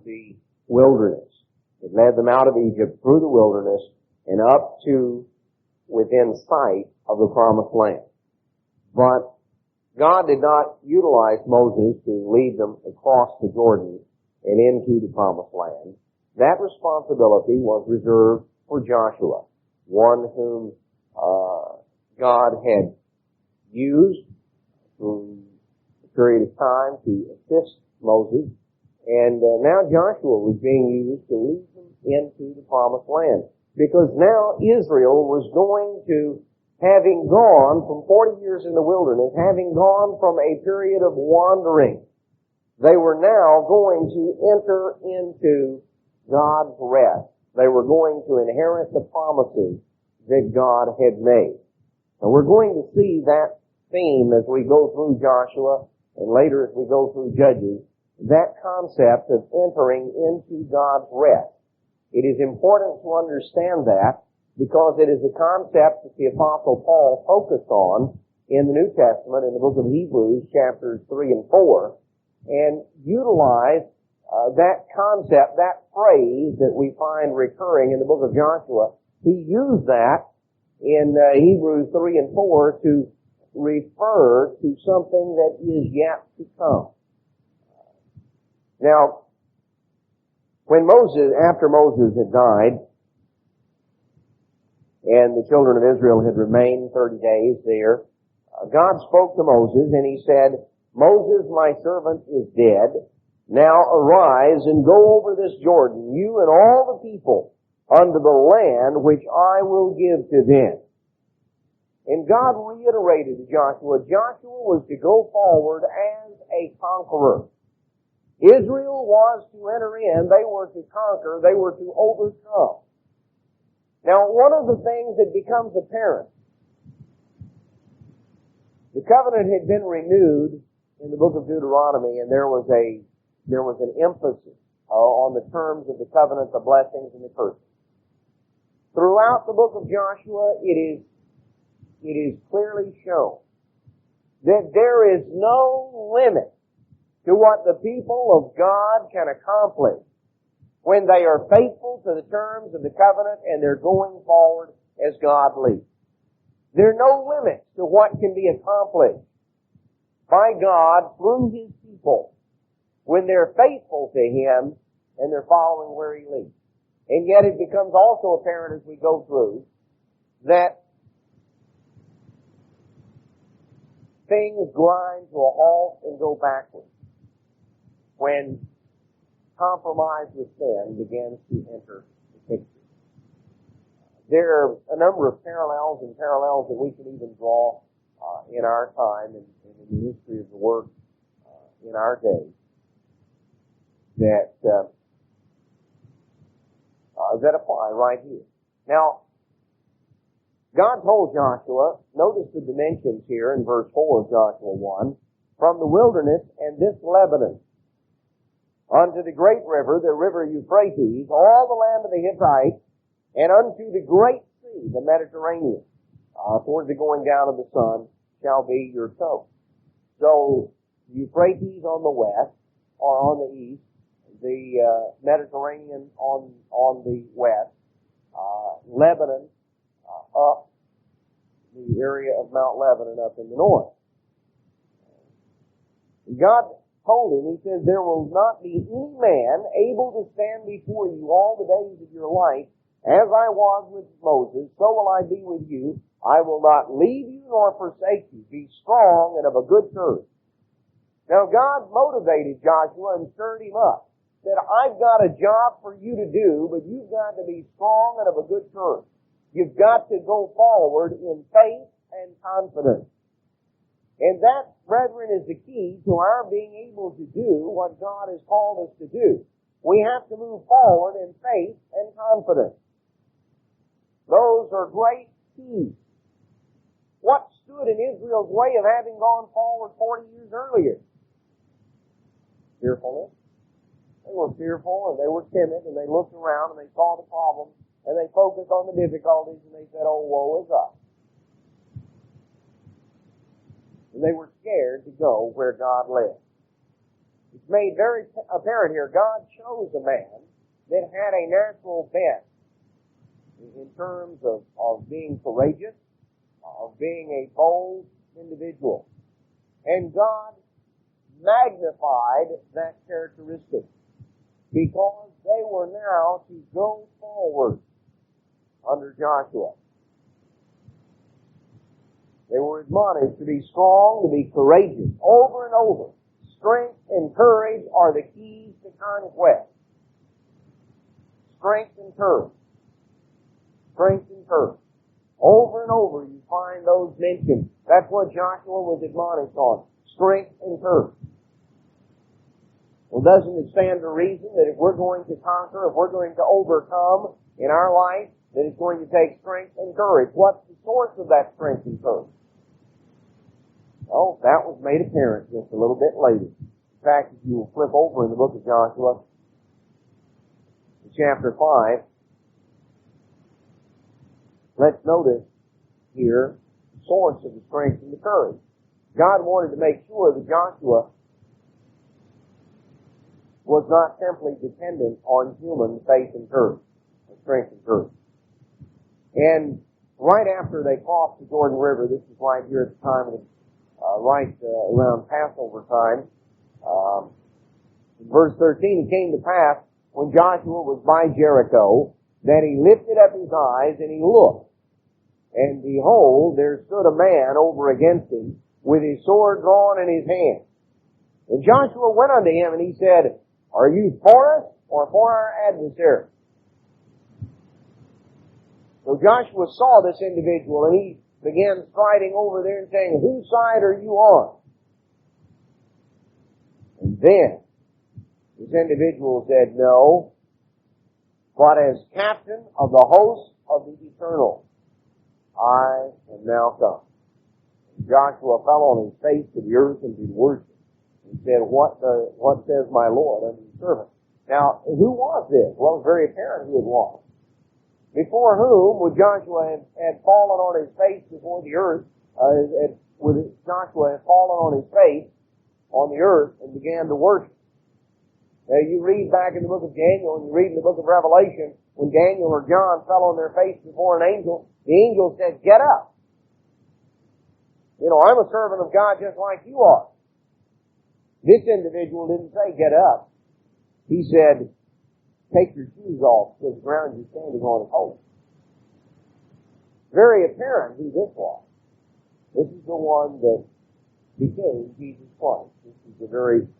through the wilderness. It led them out of Egypt through the wilderness and up to within sight of the promised land. But God did not utilize Moses to lead them across the Jordan and into the promised land. That responsibility was reserved for Joshua, one whom God had used through a period of time to assist Moses. And now Joshua was being used to lead them into the promised land. Because now Israel was going to, having gone from 40 years in the wilderness, having gone from a period of wandering, they were now going to enter into God's rest. They were going to inherit the promises that God had made. And we're going to see that theme as we go through Joshua and later as we go through Judges, that concept of entering into God's rest. It is important to understand that because it is a concept that the Apostle Paul focused on in the New Testament in the book of Hebrews, chapters 3 and 4, and utilized that concept, that phrase that we find recurring in the book of Joshua. He used that in Hebrews 3 and 4 to refer to something that is yet to come. Now, after Moses had died, and the children of Israel had remained 30 days there, God spoke to Moses and he said, "Moses, my servant, is dead. Now arise and go over this Jordan, you and all the people, unto the land which I will give to them." And God reiterated to Joshua was to go forward as a conqueror. Israel was to enter in, they were to conquer, they were to overcome. Now, one of the things that becomes apparent, the covenant had been renewed in the book of Deuteronomy, and there was an emphasis on the terms of the covenant, the blessings and the curses. Throughout the book of Joshua, it is clearly shown that there is no limit to what the people of God can accomplish when they are faithful to the terms of the covenant and they're going forward as God leads. There are no limits to what can be accomplished by God through His people when they're faithful to Him and they're following where He leads. And yet it becomes also apparent as we go through that things grind to a halt and go backwards when compromise with sin begins to enter the picture. There are a number of parallels that we can even draw in our time and in the history of the work in our day that apply right here. Now, God told Joshua, notice the dimensions here in verse 4 of Joshua 1, from the wilderness and this Lebanon, unto the great river, the river Euphrates, all the land of the Hittites, and unto the great sea, the Mediterranean, towards the going down of the sun, shall be your coast. So, Euphrates on the west, or on the east, the Mediterranean on the west, Lebanon up, the area of Mount Lebanon up in the north. God told him, He says, "There will not be any man able to stand before you all the days of your life. As I was with Moses, so will I be with you. I will not leave you nor forsake you. Be strong and of a good courage." Now God motivated Joshua and stirred him up. Said, "I've got a job for you to do, but you've got to be strong and of a good courage. You've got to go forward in faith and confidence." And that, brethren, is the key to our being able to do what God has called us to do. We have to move forward in faith and confidence. Those are great keys. What stood in Israel's way of having gone forward 40 years earlier? Fearfulness. They were fearful and they were timid and they looked around and they saw the problems and they focused on the difficulties and they said, "Oh, woe is us." And they were scared to go where God led. It's made very apparent here. God chose a man that had a natural bent in terms of being courageous, of being a bold individual. And God magnified that characteristic because they were now to go forward under Joshua. They were admonished to be strong, to be courageous, over and over. Strength and courage are the keys to conquest. Strength and courage. Strength and courage. Over and over you find those mentioned. That's what Joshua was admonished on. Strength and courage. Well, doesn't it stand to reason that if we're going to conquer, if we're going to overcome in our life, that it's going to take strength and courage? What's the source of that strength and courage? Well, that was made apparent just a little bit later. In fact, if you will flip over in the book of Joshua, chapter 5, let's notice here the source of the strength and the courage. God wanted to make sure that Joshua was not simply dependent on human faith and courage, or strength and courage. And right after they crossed the Jordan River, this is right here at the time of around Passover time, in verse 13, it came to pass when Joshua was by Jericho that he lifted up his eyes and he looked. And behold, there stood a man over against him with his sword drawn in his hand. And Joshua went unto him and he said, Are you for us or for our adversary? So Joshua saw this individual and he began striding over there and saying, Whose side are you on? And then this individual said, No, but as captain of the host of the eternal, I am now come. And Joshua fell on his face to the earth and did worship. And said, What says my Lord unto his servant? Now, who was this? Well, it's very apparent who it was. Before whom would Joshua had fallen on his face before the earth, Joshua had fallen on his face on the earth and began to worship. Now you read back in the book of Daniel and you read in the book of Revelation, when Daniel or John fell on their face before an angel, the angel said, Get up. I'm a servant of God just like you are. This individual didn't say, Get up. He said, Take your shoes off because the ground you're standing on is holy. Very apparent who this was. This is the one that became Jesus Christ. This is the very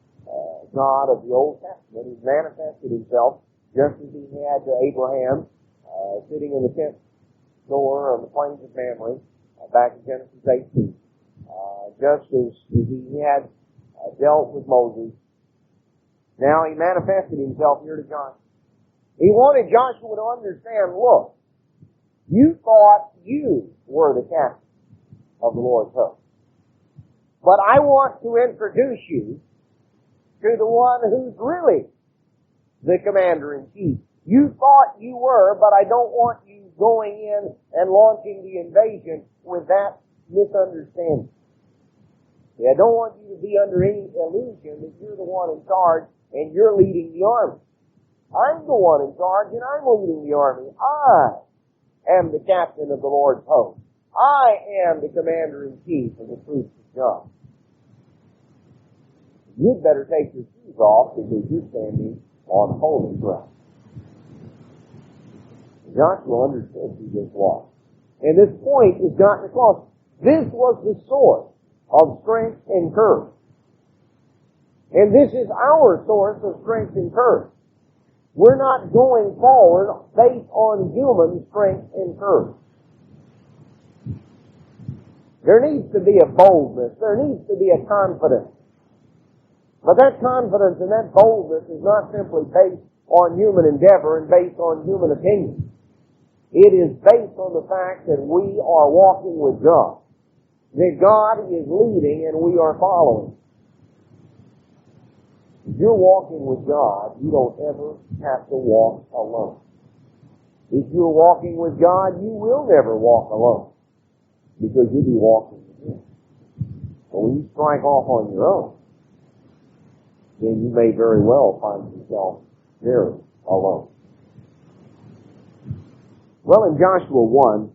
God of the Old Testament. He's manifested himself just as he had to Abraham sitting in the tent door on the plains of Mamre back in Genesis 18. Just as he had dealt with Moses. Now he manifested himself here to Joshua. He wanted Joshua to understand, look, you thought you were the captain of the Lord's host. But I want to introduce you to the one who's really the commander-in-chief. You thought you were, but I don't want you going in and launching the invasion with that misunderstanding. I don't want you to be under any illusion that you're the one in charge and you're leading the army. I'm the one in charge and I'm leading the army. I am the captain of the Lord's host. I am the commander-in-chief of the troops of God. You'd better take your shoes off because you're standing on holy ground. Joshua understood who this was. And this point is gotten across. This was the source of strength and courage. And this is our source of strength and courage. We're not going forward based on human strength and courage. There needs to be a boldness. There needs to be a confidence. But that confidence and that boldness is not simply based on human endeavor and based on human opinion. It is based on the fact that we are walking with God. That God is leading and we are following. If you're walking with God, you don't ever have to walk alone. If you're walking with God, you will never walk alone. Because you'll be walking with Him. But when you strike off on your own, then you may very well find yourself very alone. Well, in Joshua 1,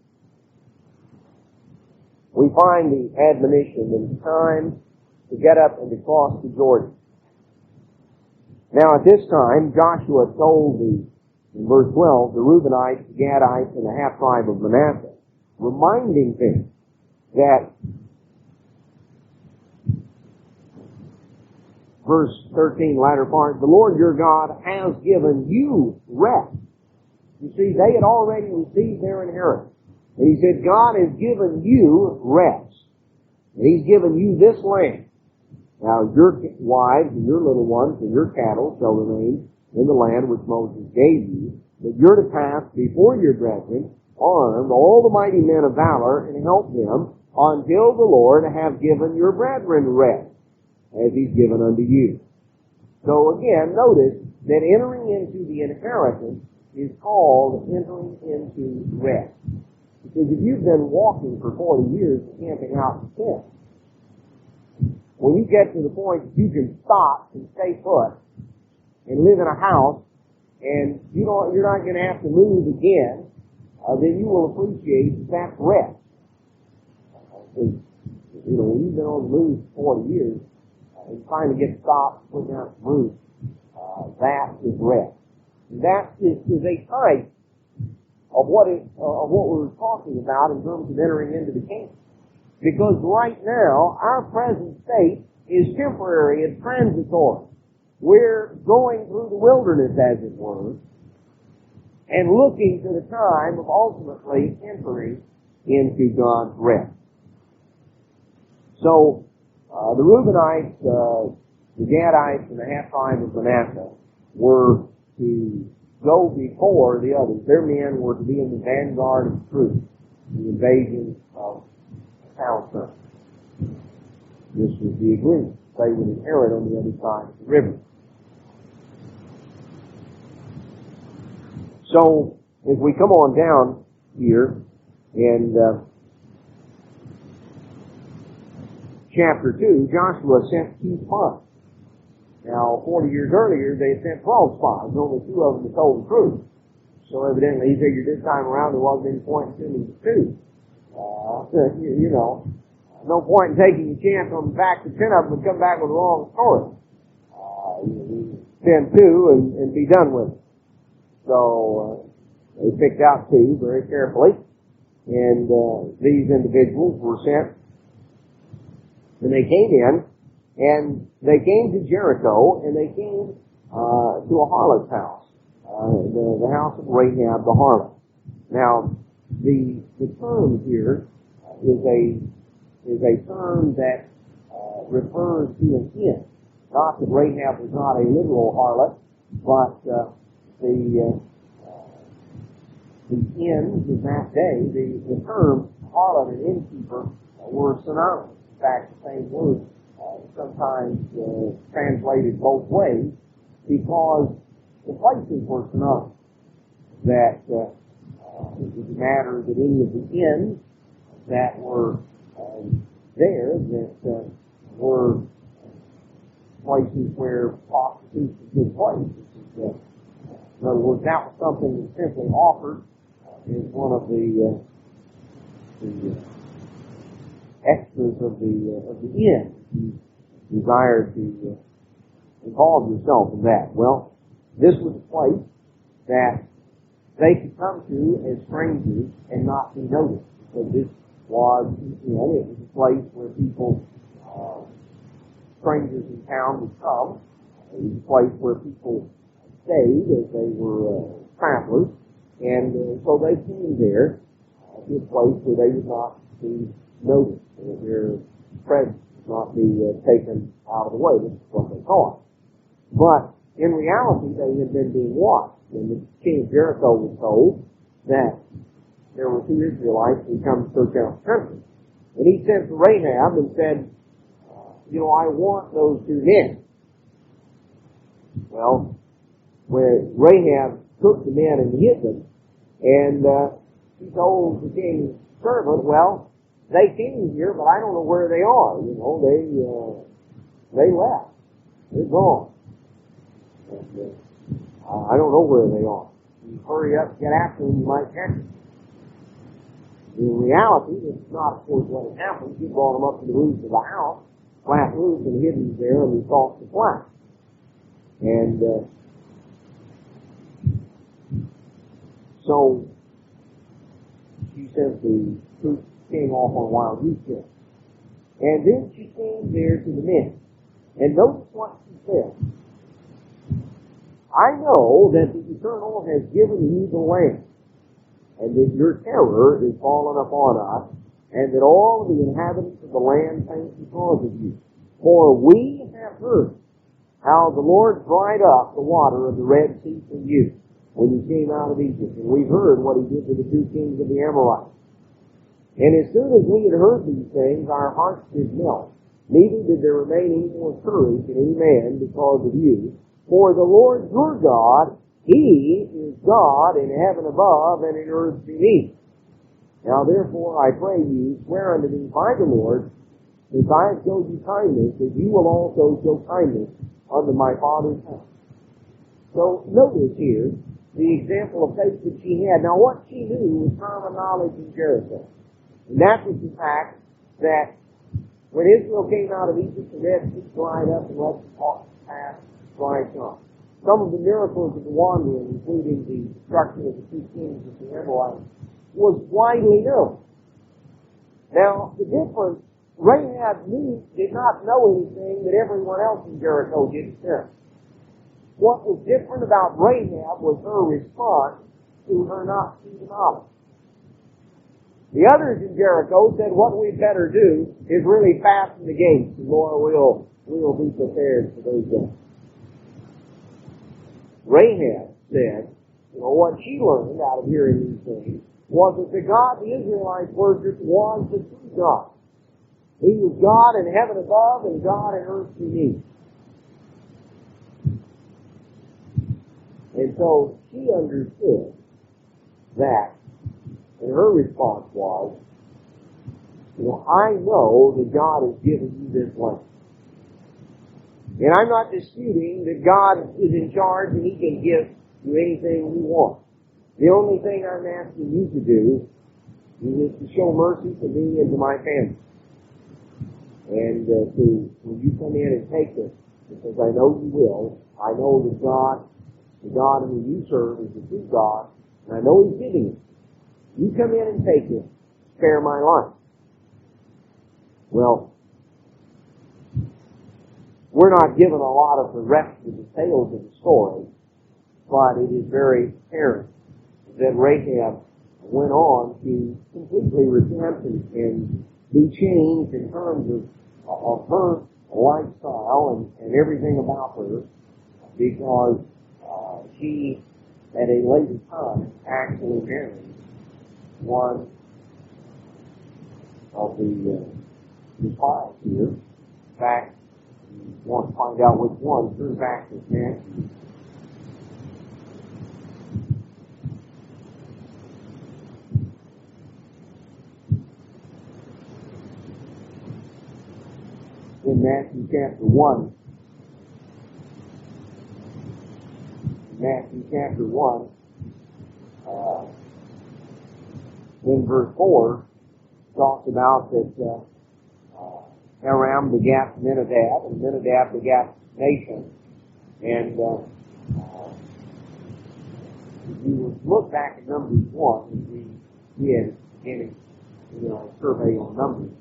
we find the admonition that it's time to get up and to cross the Jordan. Now, at this time, Joshua told in verse 12, the Reubenites, the Gadites, and the half-tribe of Manasseh, reminding them that verse 13, latter part, the Lord your God has given you rest. You see, they had already received their inheritance. And he said, God has given you rest. And He's given you this land. Now, your wives and your little ones and your cattle shall remain in the land which Moses gave you. But you're to pass before your brethren, armed, all the mighty men of valor, and help them until the Lord have given your brethren rest, as He's given unto you. So again, notice that entering into the inheritance is called entering into rest. Because if you've been walking for 40 years and camping out in tents, when you get to the point that you can stop and stay put and live in a house, and you're not going to have to move again, then you will appreciate that rest. When you've been on the move for 40 years, and trying to get stopped, put down some roof, that is rest. And that is a type of what we're talking about in terms of entering into the kingdom. Because right now, our present state is temporary, it's transitory. We're going through the wilderness, as it were, and looking to the time of ultimately entering into God's rest. So, the Reubenites, the Gadites, and the half-tribe of Manasseh were to go before the others. Their men were to be in the vanguard of the troops, the invasion of Palestine. This was the agreement. They would inherit on the other side of the river. So, as we come on down here, and chapter 2, Joshua sent 2 spies. Now, 40 years earlier, they had sent 12 spies. Only 2 of them had told the truth. So evidently, he figured this time around there wasn't any point in sending the 2. No point in taking a chance on the fact that 10 of them would come back with the wrong story. Send 2 and be done with it. So, they picked out 2 very carefully. And these individuals were sent. And they came in, and they came to Jericho, and they came to a harlot's house, the house of Rahab the harlot. Now, the term here is a term that refers to an inn. Not that Rahab was not a literal harlot, but the inns in that day, the term harlot and innkeeper were synonymous. In fact, the same word sometimes translated both ways because the places were synonymous. That it was a matter that any of the inns that were there that were places where prostitution took place. In other words, that was something that simply offered as one of the extras of the inn. You desired to involve yourself in that. Well, this was a place that they could come to as strangers and not be noticed. So this was, it was a place where people, strangers in town would come. It was a place where people stayed as they were travelers. And so they came there to a place where they would not be noticed, and their presence would not be taken out of the way. This is what they thought. But in reality, they had been being watched. And the king of Jericho was told that there were 2 Israelites who come to search out the country. And he sent to Rahab and said, I want those 2 men. Well, when Rahab took the men and hid them, and she told the king's servant, well, they came here, but I don't know where they are. They left. They're gone. And I don't know where they are. You hurry up, get after them, you might catch them. In reality, it's not, of course, what had happened. He brought them up to the roof of the house, flat roof, and hid them there, and we thought the flat. And so she says the troops came off on a wild goose chase. And then she came there to the men. And notice what she said. I know that the Eternal has given you the land, and that your terror is fallen upon us, and that all the inhabitants of the land faint because of you. For we have heard how the Lord dried up the water of the Red Sea for you when you came out of Egypt. And we've heard what he did to the two kings of the Amorites. And as soon as we had heard these things, our hearts did melt. Neither did there remain any more courage in any man because of you. For the Lord your God, he is God in heaven above and in earth beneath. Now therefore I pray you, swear unto me by the Lord, since I have showed you kindness, that you will also show kindness unto my father's house. So notice here the example of faith that she had. Now what she knew was common knowledge in Jericho. And that was the fact that when Israel came out of Egypt, the Red Sea dried up and let the path dry up. Some of the miracles of the wandering, including the destruction of the two kings of the Amorites, was widely known. Now, the difference, Rahab did not know anything that everyone else in Jericho didn't know. What was different about Rahab was her response to her not seeing knowledge. The others in Jericho said, what we'd better do is really fasten the gates, and Lord, we'll be prepared for those days. Rahab said, what she learned out of hearing these things was that the God the Israelites worshipped was the true God. He was God in heaven above and God in earth beneath. And so she understood that, and her response was, I know that God has given you this land. And I'm not disputing that God is in charge and he can give you anything you want. The only thing I'm asking you to do is to show mercy to me and to my family. And when you come in and take this, because I know you will, I know that God, the God whom you serve is the true God, and I know he's giving it. You come in and take it, spare my life. Well, we're not given a lot of the rest of the details of the story, but it is very apparent that Rahab went on to completely repent and be changed in terms of her lifestyle and everything about her, because she, at a later time, actually married one of the spies here. In fact, you want to find out which one, turn back to Matthew. In Matthew chapter 1, in verse 4, talks about that Aram begat Minadab, and Minadab begat Nation. And if you look back at Numbers 1, we had beginning, a survey on Numbers.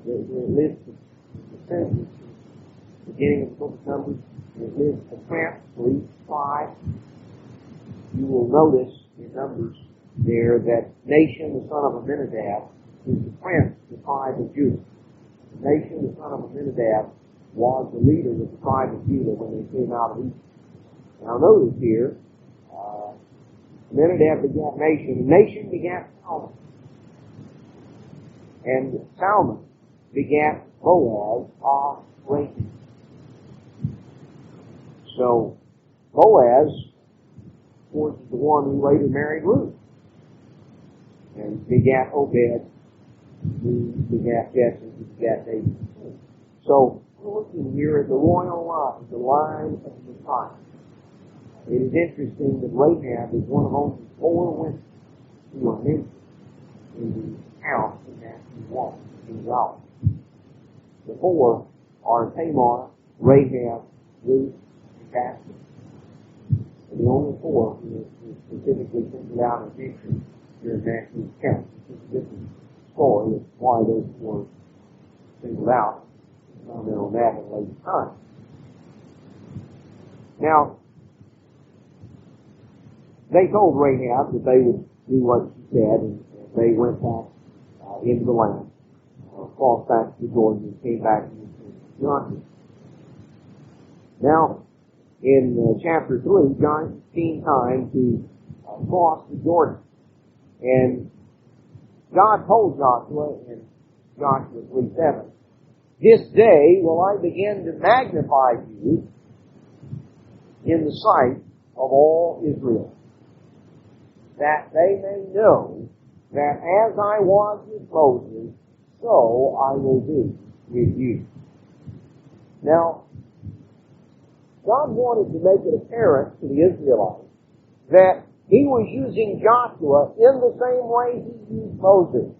It lists the census, beginning of the book of Numbers. It lists the camps for each tribe. You will notice in Numbers there that Nation, the son of Aminadab, is the prince, the tribe of Judah. Nation, the son of Aminadab, was the leader of the tribe of Judah when they came out of Egypt. Now notice here, Aminadab begat Nation. Nation begat Salmon. And Salmon begat Boaz of Rachel. So, Boaz, of course, is the one who later married Ruth. And begat Obed, who begat Jesse, who begat David. So, we're looking here at the royal line, the line of the Messiah. It is interesting that Rahab is one of only 4 women who are mentioned in the account in Matthew 1 in Galilee. The 4 are Tamar, Rahab, Ruth, and Baptist. And the only 4 who is specifically singled out and mentioned here in Matthew's account. It's a different story of why those 4 singled out. We'll comment on that at a later time. Now, they told Rahab that they would do what she said, and they went back into the land, crossed back to Jordan, and came back into Joshua. Now, in chapter 3, John seen time to cross the Jordan. And God told Joshua in Joshua 3:7, "This day will I begin to magnify you in the sight of all Israel, that they may know that as I was with Moses, so I will be with you." Now, God wanted to make it apparent to the Israelites that He was using Joshua in the same way He used Moses.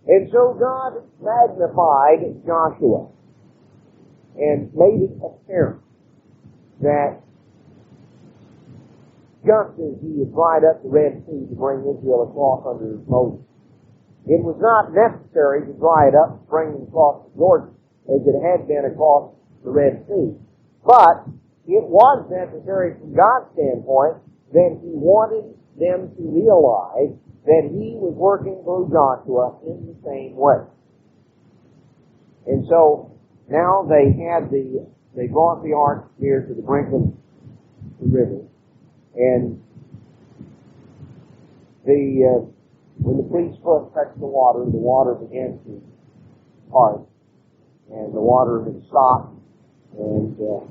And so God magnified Joshua and made it apparent that just as He had dried up the Red Sea to bring Israel across under Moses, it was not necessary to dry it up to bring them across the Jordan as it had been across the Red Sea. But it was necessary from God's standpoint that He wanted them to realize that He was working through Joshua in the same way. And so now they brought the ark near to the brink of the river, and when the priest's foot touched the water began to part, and the water had stopped, and the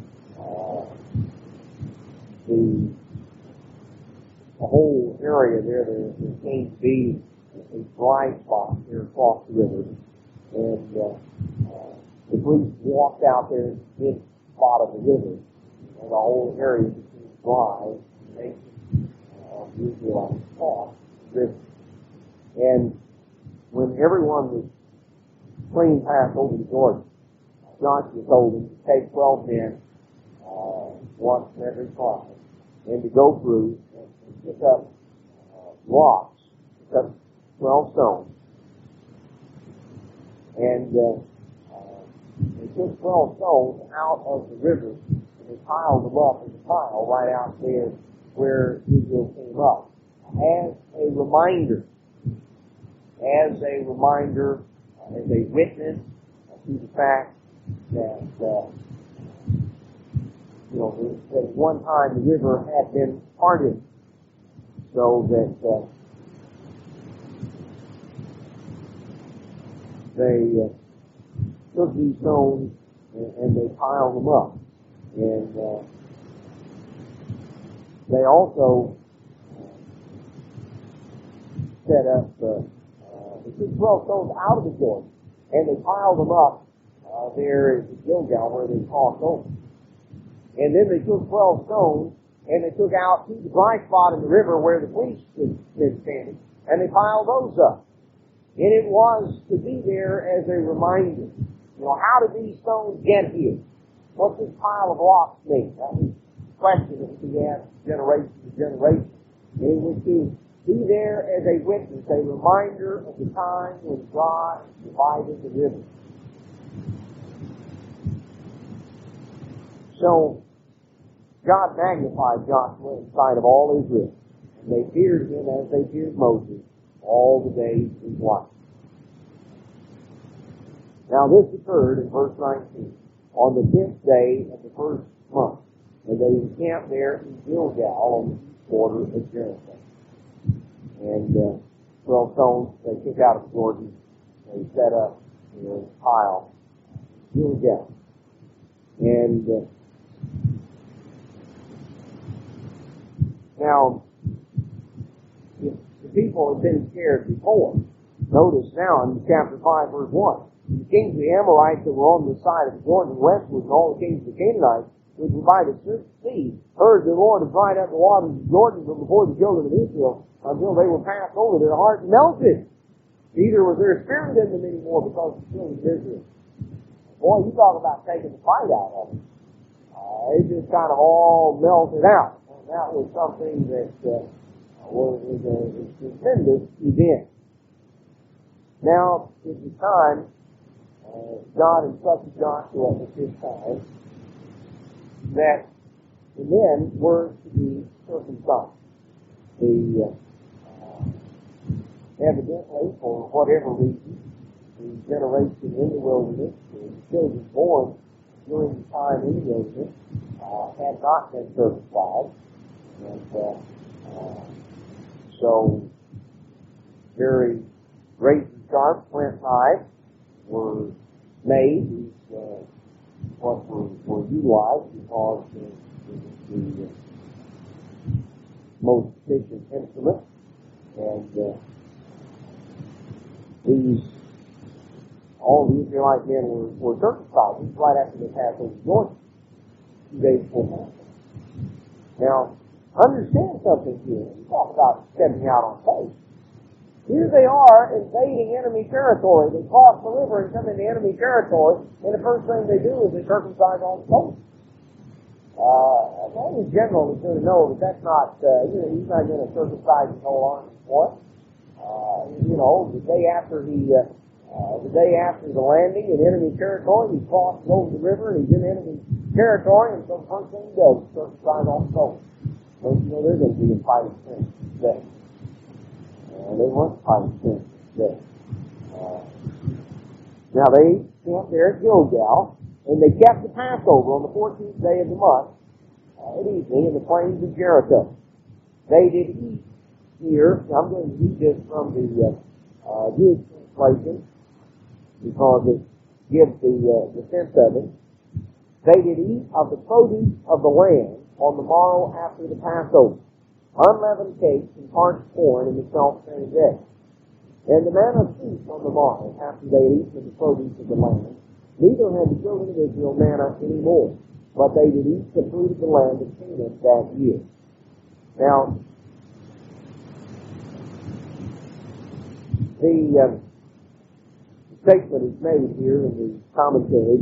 whole area there came to be a dry spot here across the river, and the priest walked out there in this spot of the river, and the whole area became dry, and they the Israelites crossed the river. And when everyone was clean passed over the Jordan, Joshua told them to take 12 men, one from every tribe, and to go through and pick up rocks, pick up 12 stones. And they took 12 stones out of the river, and they piled them up in a pile right out there where Israel came up, as a reminder, as a witness to the fact that that at one time the river had been parted, so that they took these stones and they piled them up, and they also set up. They took 12 stones out of the Jordan, and they piled them up there at Gilgal where they crossed over. And then they took 12 stones, and they took out to the dry spot in the river where the priests had been standing, and they piled those up. And it was to be there as a reminder. How did these stones get here? What's this pile of rocks mean? That was a question that would be asked generation to generation. And it was to be there as a witness, a reminder of the time when God divided the river. So, God magnified Joshua in sight of all Israel, and they feared him as they feared Moses all the days of his life. Now this occurred in verse 19, on the 10th day of the first month, and they encamped there in Gilgal on the east border of Jericho. And 12 stones they took out of Jordan, they set up a pile in Gilgal. And now, if the people had been scared before, notice now in chapter 5, verse 1, the kings of the Amorites that were on the side of the Jordan westward, and all the kings of the Canaanites which were by the sea, heard the Lord had dried up the waters of Jordan from before the children of Israel until they were passed over, their heart melted. Neither was there a spirit in them anymore because of the children of Israel. Boy, you talk about taking the fight out of them. It just kind of all melted out. And that was something that was a tremendous event. Now, at the time, God instructed Joshua at this time that the men were to be circumcised. Evidently, for whatever reason, the generation in the wilderness, the children born during the time in the wilderness, had not been circumcised. And so, very great and sharp flint knives were made, what were utilized because it was the most efficient instrument. And all the Israelite men were circumcised right after they passed over Jordan, 2 days before Passover. Now, understand something here. We talk about stepping out on faith. Here they are invading enemy territory. They cross the river and come into enemy territory, and the first thing they do is they circumcise all the coast. Any general is going to know that that's not, he's not going to circumcise his whole army for it. The day after the landing in enemy territory, he crosses over the river and he's in enemy territory, and so the first thing he does is circumcise all the coast. Don't you know they're going to be in fighting strength today? They weren't fighting strength today. Now they camped there at Gilgal, and they kept the Passover on the 14th day of the month at evening in the plains of Jericho. They did eat here. I'm going to read this from the Jewish translation because it gives the sense of it. They did eat of the produce of the land on the morrow after the Passover, unleavened cakes and parched corn in the self-same day. And the manna ceased on the morrow after they had eaten of the produce of the land. Neither had the children of Israel manna any more, but they did eat the fruit of the land of Canaan that year. Now, the statement is made here in the commentary,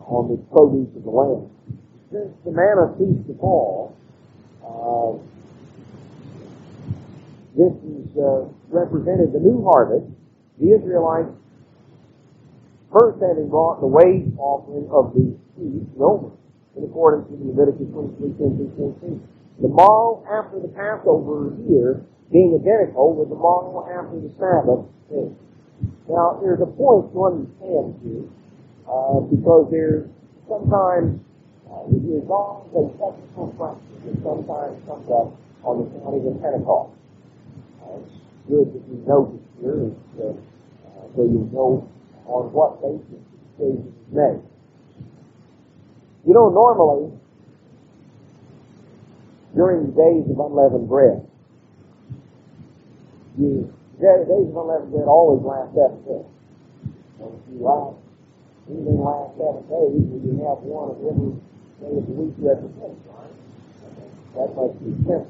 on the produce of the land. Since the manna ceased to fall, this is represented the new harvest. The Israelites first having brought the wave offering of the seed, Gomer, in accordance with Leviticus 23:10-14. The morrow after the Passover year being identical with the morrow after the Sabbath day. Now, there's a point to understand here, because there's sometimes there's always a technical question that sometimes comes up on the counting of Pentecost. It's good that you know this here, so you know on what basis the decision is made. Normally, during the days of unleavened bread, the days of unleavened bread always last 7 days. So if you anything last 7 days, you have one of every day of the week represented, right? That must be simple.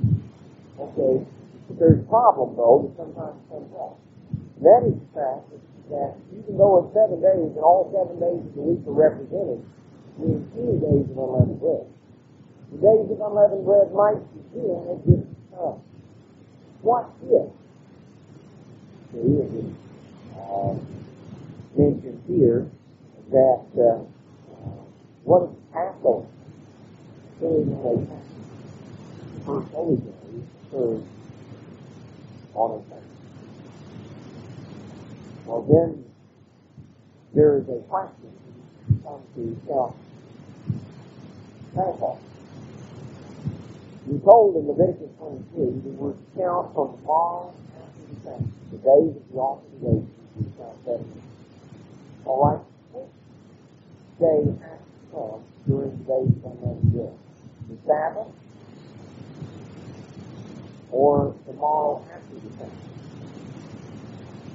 Okay. But there's a problem, though, that sometimes comes up. And that is the fact that even though it's 7 days and all 7 days of the week are represented, there's 2 days of unleavened bread. The days of unleavened bread might begin at this time. What if? It is mentioned here that what is Passover? The first holy day occurs on a Sunday. Well, then there is a question when it comes to count Pentecost. We're told in Leviticus 23 that we're to count from the morrow after the Sabbath, the days of the alternate days, we count 7 days. All right? Which day has to come during the days of unleavened bread? The Sabbath or tomorrow after the Sabbath?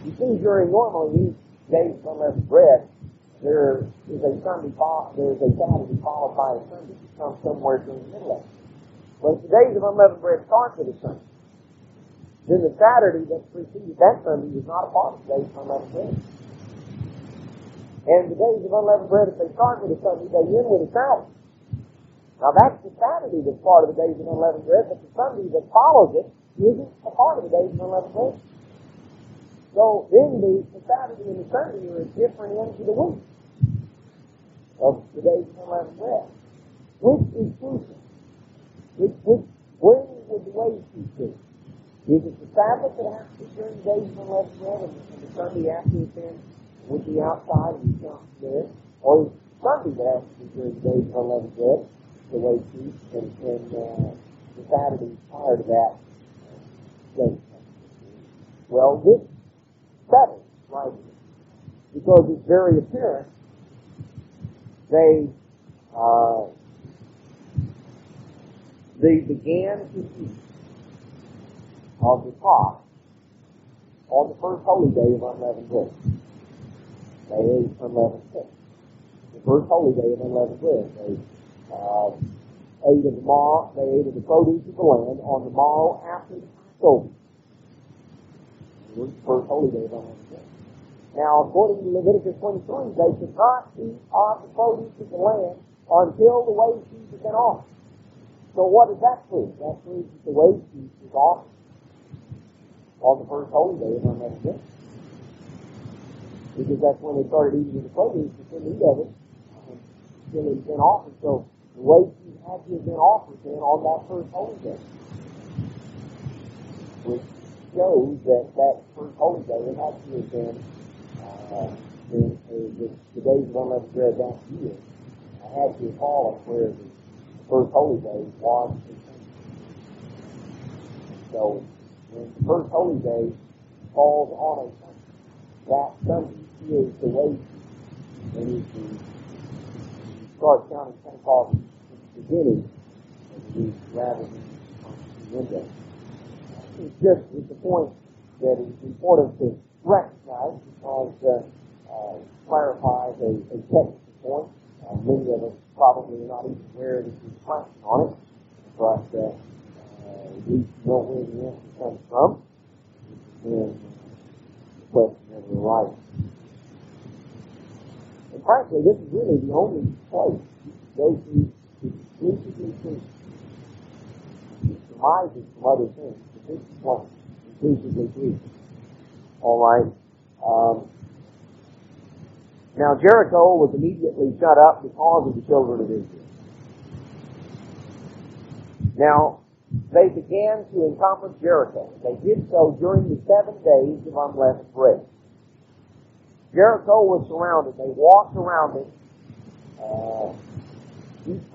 You see, normally these days of unleavened bread, there is a Saturday followed by a Sunday that comes somewhere during the middle of it. But if the days of unleavened bread start with a Sunday, then the Saturday that preceded that Sunday is not a part of the days of unleavened bread. And the days of unleavened bread, if they start with a Sunday, they end with a Saturday. Now that's the Saturday that's part of the days of unleavened bread, but the Sunday that follows it isn't a part of the days of unleavened bread. So then the Saturday and the Sunday are at different ends of the week of the days of unleavened bread. Which is crucial? Where would the wage sheet be? Is it the Sabbath that has to be during the days of unleavened bread, and the Sunday after it then would be outside and you count there? Or is it Sunday that has to be during the days of unleavened bread, the wage sheet, and the Saturday prior to that day? Well, this settles right here, because it's very apparent they began to eat of the pot on the first holy day of unleavened bread. They ate unleavened cake. The first holy day of unleavened bread. They ate of the produce of the land on the morrow after the Passover. It was the first holy day of unleavened bread. Now, according to Leviticus 23, they could not eat of the produce of the land until the wage sheet had been offered. So what does that prove? That proves that the wage sheet was offered on the first holy day of unleavened bread. Because that's when they started eating the produce, they couldn't eat of it until it had been offered. So the wage sheet had to have been offered then on that first holy day, which shows that first holy day it had to have been the days of unleavened bread that year. I had to have fallen where the first holy day was. So when the first holy day falls on a Sunday, that Sunday is the wage. And if you start counting Pentecost at the beginning of the week rather than on the window. It's a point that is important to recognize because clarifies a technical point. Many of us probably are not even aware that there's a question on it, but we know where the answer comes from. And the question never arises. And frankly, this is really the only place those who exclusively preach. It surmises from other things, but this is what exclusively preaches. All right. Now Jericho was immediately shut up because of the children of Israel. Now, they began to encompass Jericho. They did so during the 7 days of unleavened bread. Jericho was surrounded. They walked around it each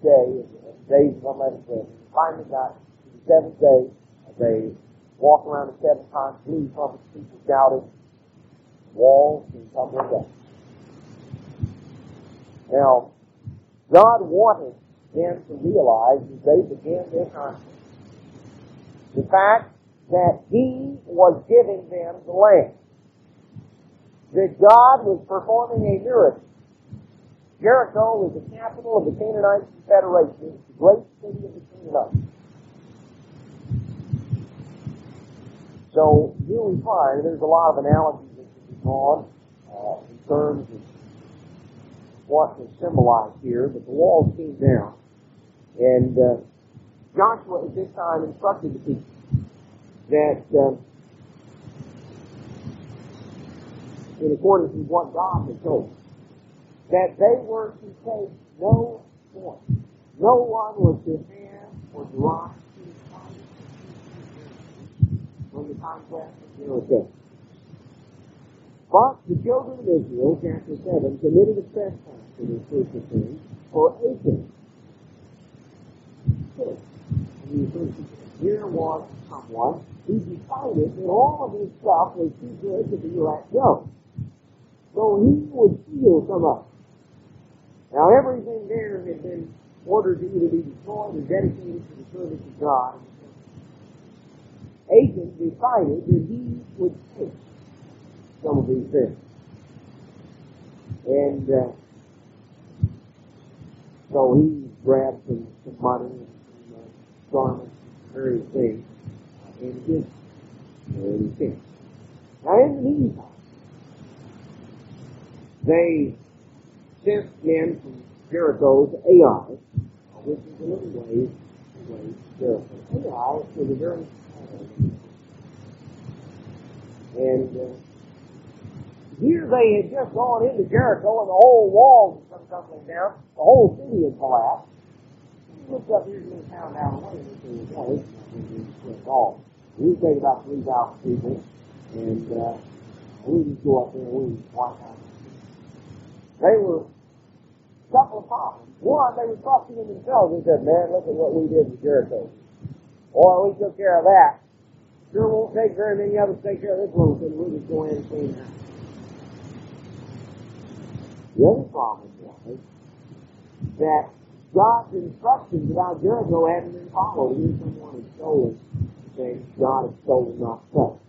day of the days of unleavened bread. And finally got to the 7th day. They walked around it 7 times, blew trumpets, people shouted, walls and come with that. Now, God wanted them to realize as they began their conflict the fact that He was giving them the land. That God was performing a miracle. Jericho was the capital of the Canaanite Confederation, the great city of the Canaanites. So here we find there's a lot of analogies that can be drawn in terms of what is symbolized here, but the walls came down. And Joshua at this time instructed the people that in accordance with what God had told them, that they were to take no point. No one was to have or derive from the conquest of Jericho. But the children of Israel, chapter 7, committed a trespass to this first thing, for Achan. Here was someone who decided that all of his stuff was too good to be let go. So he would steal some of it. Now everything there had been ordered to either be destroyed or dedicated to the service of God. Achan decided that he would take some of these things. And so he grabbed some money and some garments and various things, and he came. Now in the meantime, they sent men from Jericho to Ai, which is a little ways away from Jericho. Ai was a very small area. And here they had just gone into Jericho and the whole walls had come tumbling down. The whole city had collapsed. He looked up here to the town down the way and he said, "Well, this is not going to be at all. We take about 3,000 people and we just go up there and we just wipe out." They were a couple of problems. One, they were trusting in themselves. They said, "Man, look at what we did in Jericho. Boy, we took care of that. Sure won't take very many of us to take care of this little thing. We'll just go in and clean it out." The other problem was that God's instructions about Jericho hadn't been followed. Even someone had stolen things God had stolen, not touched.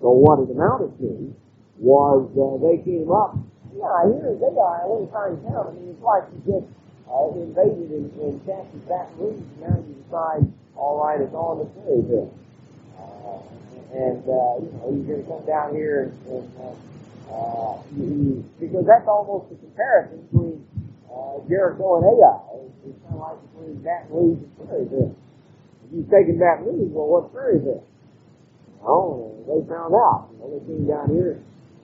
So what it amounted to was they came up. Yeah, here they are, a little tiny town. I mean, it's like you just invaded and captured Baton Rouge, and now you decide, all right, it's on the Perryville. You're going to come down here and because that's almost a comparison between Jericho and Ai. It's kind of like between Baton Rouge and Perryville. If you've taken Baton Rouge, well, what's Perryville? Well, they found out. They came down here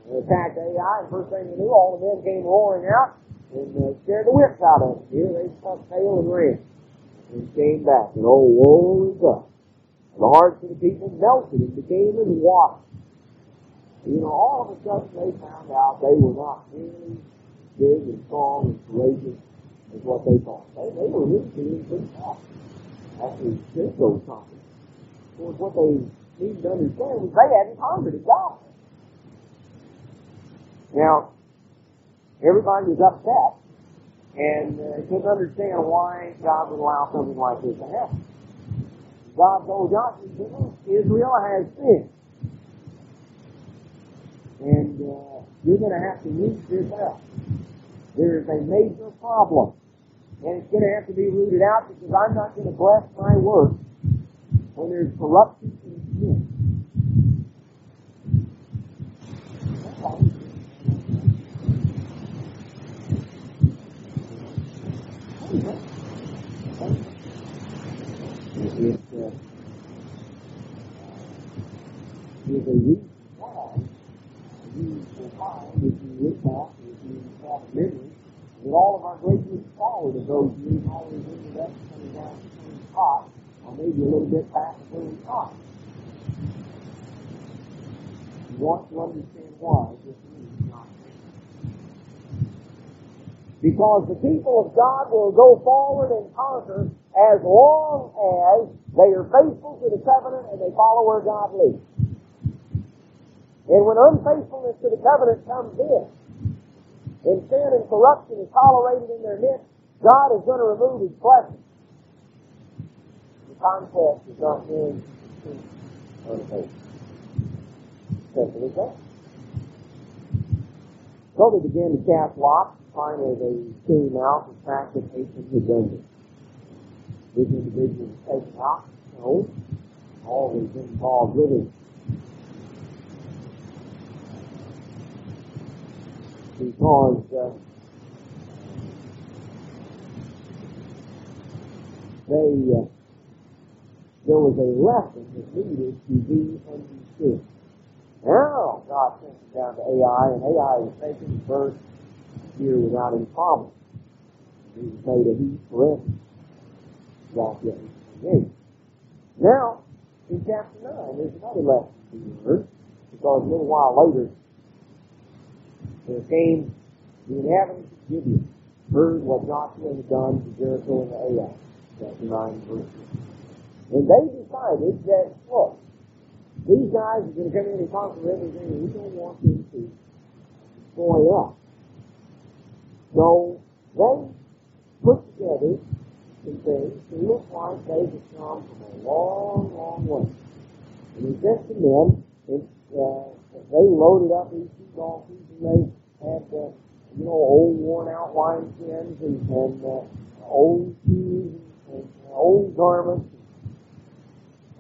and attacked Ai, and first thing they knew, all the men came roaring out and scared the whips out of them. Here they stuck tail and ran and came back. And oh, woe is us. The hearts of the people melted and became as water. All of a sudden they found out they were not nearly big and strong and courageous as what they thought. They were really feeling pretty tough after Jericho's conquered. Of course, what they needed to understand was they hadn't conquered it, God. Now, everybody was upset and couldn't understand why God would allow something like this to happen. God told Joshua, "Israel has sinned. And you're going to have to root this out. There is a major problem. And it's going to have to be rooted out because I'm not going to bless my work when there's corruption and sin." It is a reason why you will find, if you look back, if you have memory, that all of our great leaders followed of those years always ended up coming down to the top, or maybe a little bit back to the top. You want to understand why this is not there. Because the people of God will go forward and conquer as long as they are faithful to the covenant and they follow where God leads. And when unfaithfulness to the covenant comes in, and sin and corruption is tolerated in their midst, God is going to remove His blessing. The contest is not in unfaithfulness. Simple as that. So they began to cast lots. Finally, they came out and fact that Achan had done this. This individual was taken out. No, all was involved with it. Because there was a lesson that needed to be understood. Now, God sent him down to Ai, and Ai was taken his birth here without any problem. He was made a heap forever. God gave him. Now, in chapter 9, there's another lesson to be learned, because a little while later, there came the inhabitants of Gibeon, heard what Joshua had done to Jericho and to Ai, chapter 9, verse 1. And they decided that, look, these guys are going to come in and conquer everything, and we don't want them to destroy us. So they put together some things that look like they had come from a long, long way. And he sent some men, and they loaded up these two donkeys, and they had old worn out wineskins and old shoes and old garments.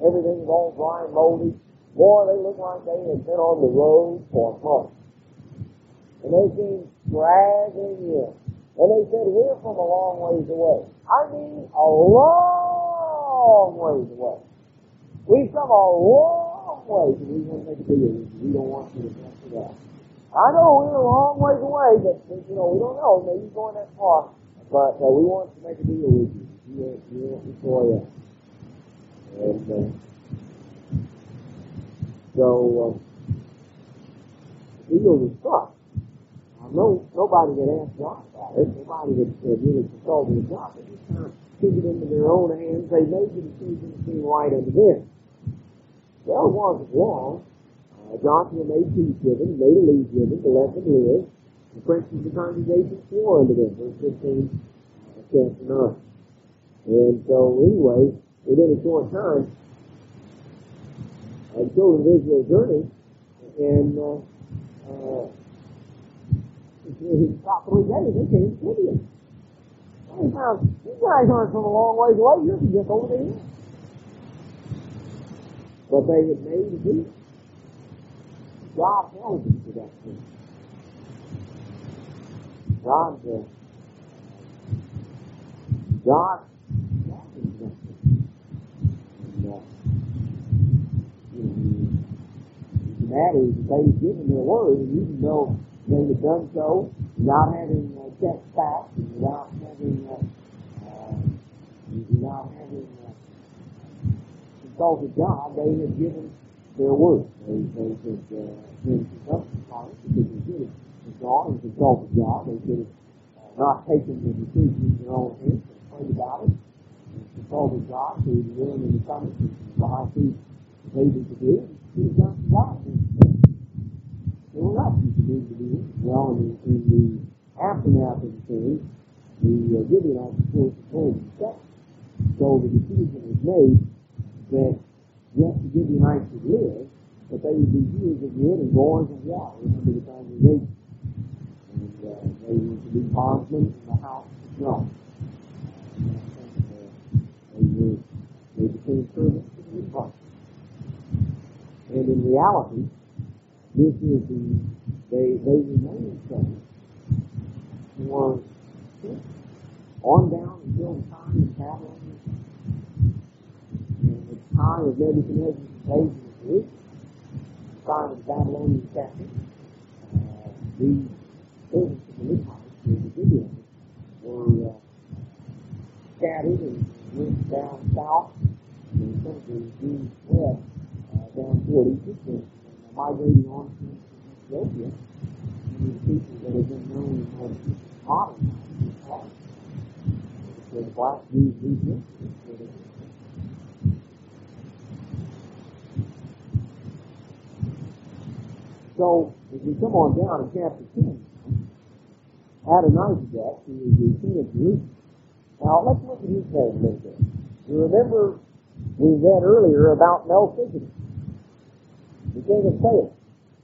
Everything's all dry and moldy. Boy, they look like they had been on the road for months. And they came dragging in. And they said, we're from a long ways away. I mean, a long ways away. We've come a long ways, and we want to make a deal with you. We don't want you to mess it up. I know we're a long ways away, but, we don't know. Maybe you're going that far. But we want to make a deal with you. You won't destroy us. And so the deal was struck. Nobody had asked God about it. Nobody had really consulted with God. They just kind of took it into their own hands. They made the decision to seem right unto them. Well, it wasn't long. Joshua made peace with them, made a league with them to let them live. The princes of the congregation swore unto them. Verse 15 says to 9. And so, anyway, within a short time, the children of Israel journeyed, and he stopped 3 days. They came to Gideon. They found, you guys aren't from a long ways away. You're from just over there. But they had made a deal. God held them to that thing. God held them to that thing. And, the matter is that they've given their word, and even though they had done so without having checked facts, and without having consulted God, they had given their word. They had been consumption on it because they could have gone and consulted God. They could have not taken the decision in their own hands and prayed about it and consulted God through the Urim and the Thummim, which the high priest was able to do. He was done to God. There were not people who to do. Well, in the aftermath of the thing, the Gibeonites, of course, told themselves. So the decision was made that yes, the Gibeonites would live, but they would be hewers of wood and goers of water under the congregation. And they were to be bondsmen in the house of God. They became servants of the Lord. And in reality, this is they remained servants for on down until the time of Babylon. And the time of Nebuchadnezzar's invasion of Jerusalem, the time of the Babylonian captive, these servants of the Levites, the Gibeonites, were scattered and went down south, and some of the Jews west down toward Egypt, and migrating on to Ethiopia. And these people that have been known in modern times, the black Jews region. So, if we come on down to chapter 10, Adonizedek, who is the king of Jerusalem. Now, let's look at his name a little bit. You remember we read earlier about Melchizedek, the king of Salem.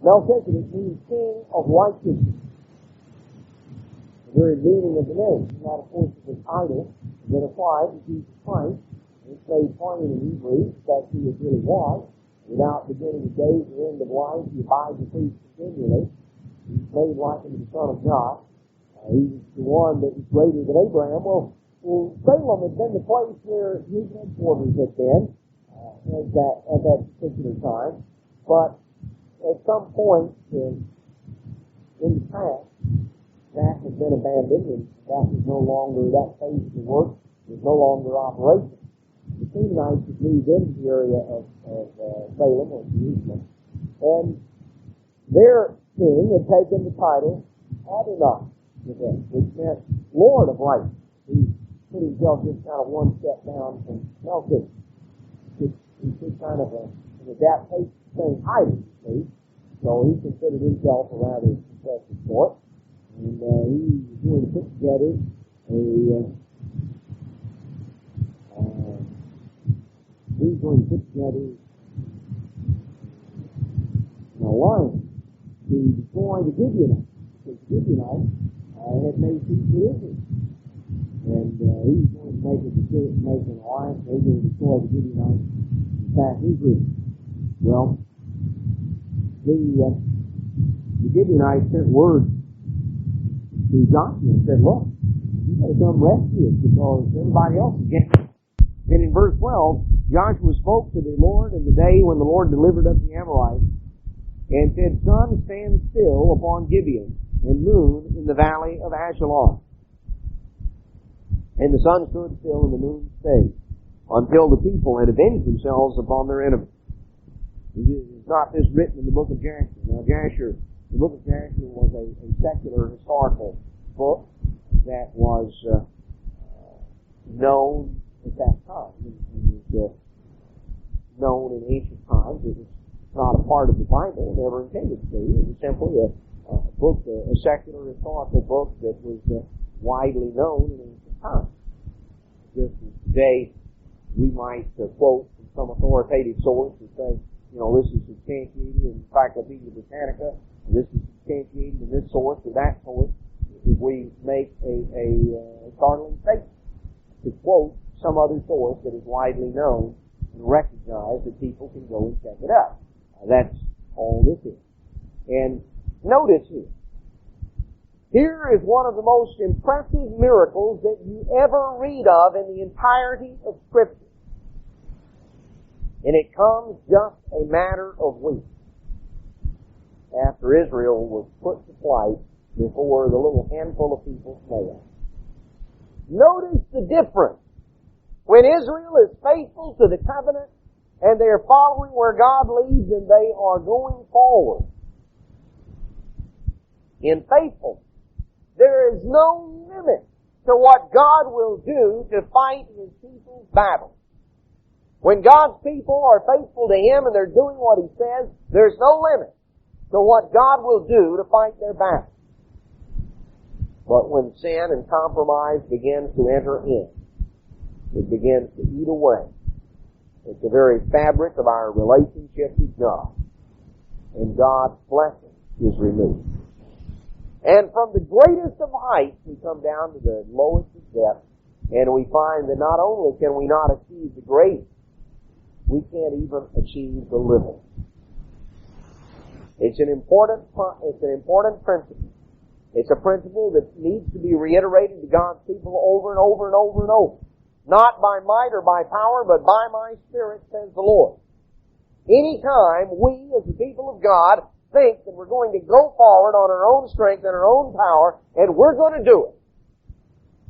Melchizedek means king of righteousness. The very meaning of the name. And that, of course, is a title that applied to Jesus Christ. It's made plain in Hebrews that he is really was. Without beginning of days or end of life, he abides and preaches continually. He's made like unto the Son of God. He's the one that was greater than Abraham. Well, Salem had been the place where his headquarters had been at that particular time. But at some point in the past, that had been abandoned, and that was no longer, that phase of the work was no longer operational. The Canaanites had moved into the area of Salem or Jerusalem, and their king had taken the title Adonai, which meant Lord of Light. He put himself just kind of one step down from Melchizedek. He took kind of an adaptation to the same title, you see. So he considered himself a rather successful sort, and he was going to put together an alliance to destroy the Gibeonites. Because the Gibeonites had made peace with Israel. And he was going to make an alliance, and he was going to destroy the Gibeonites and attack Israel. Well, the Gibeonites sent word to Joshua and said, look, you got to come rescue us because everybody else is getting it. And in verse 12, Joshua spoke to the Lord in the day when the Lord delivered up the Amorites and said, sun, stand still upon Gibeon and moon in the valley of Ashalon. And the sun stood still and the moon stayed until the people had avenged themselves upon their enemies. It's not this written in the book of Jasher. Now, the book of Jasher was a secular historical book that was known at that time. It was known in ancient times. It was not a part of the Bible, never intended to be. It was simply a book, a secular historical book that was widely known in ancient times. Just as today, we might quote from some authoritative source and say, you know, this is substantiated in Encyclopedia Britannica, this is substantiated in this source or that source. If we make a startling statement to quote some other source that is widely known and recognized that people can go and check it out. That's all this is. And notice here. Here is one of the most impressive miracles that you ever read of in the entirety of Scripture. And it comes just a matter of weeks after Israel was put to flight before the little handful of people failed. Notice the difference. When Israel is faithful to the covenant and they are following where God leads and they are going forward in faithfulness, there is no limit to what God will do to fight His people's battle. When God's people are faithful to Him and they're doing what He says, there's no limit to what God will do to fight their battle. But when sin and compromise begins to enter in, it begins to eat away at the very fabric of our relationship with God, and God's blessing is removed. And from the greatest of heights, we come down to the lowest of depths, and we find that not only can we not achieve the great, we can't even achieve the little. It's an important principle. It's a principle that needs to be reiterated to God's people over and over and over and over. Not by might or by power, but by my Spirit, says the Lord. Anytime we, as the people of God, think that we're going to go forward on our own strength and our own power, and we're going to do it,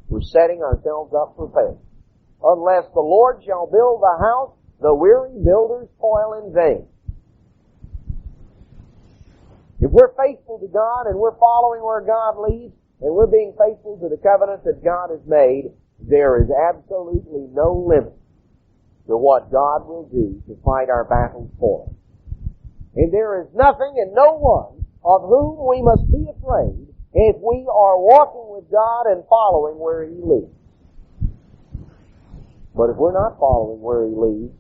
we're setting ourselves up for failure. Unless the Lord shall build the house, the weary builders toil in vain. If we're faithful to God and we're following where God leads and we're being faithful to the covenant that God has made, there is absolutely no limit to what God will do to fight our battles for us. And there is nothing and no one of whom we must be afraid if we are walking with God and following where He leads. But if we're not following where He leads,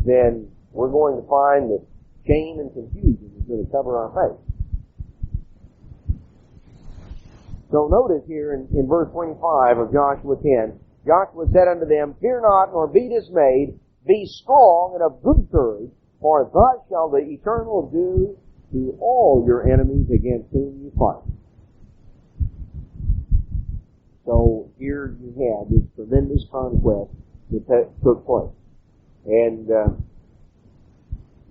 then we're going to find that shame and confusion is going to cover our face. So notice here in verse 25 of Joshua 10, Joshua said unto them, Fear not, nor be dismayed, be strong and of good courage, for thus shall the Eternal do to all your enemies against whom you fight. So here you have this tremendous conquest that took place. And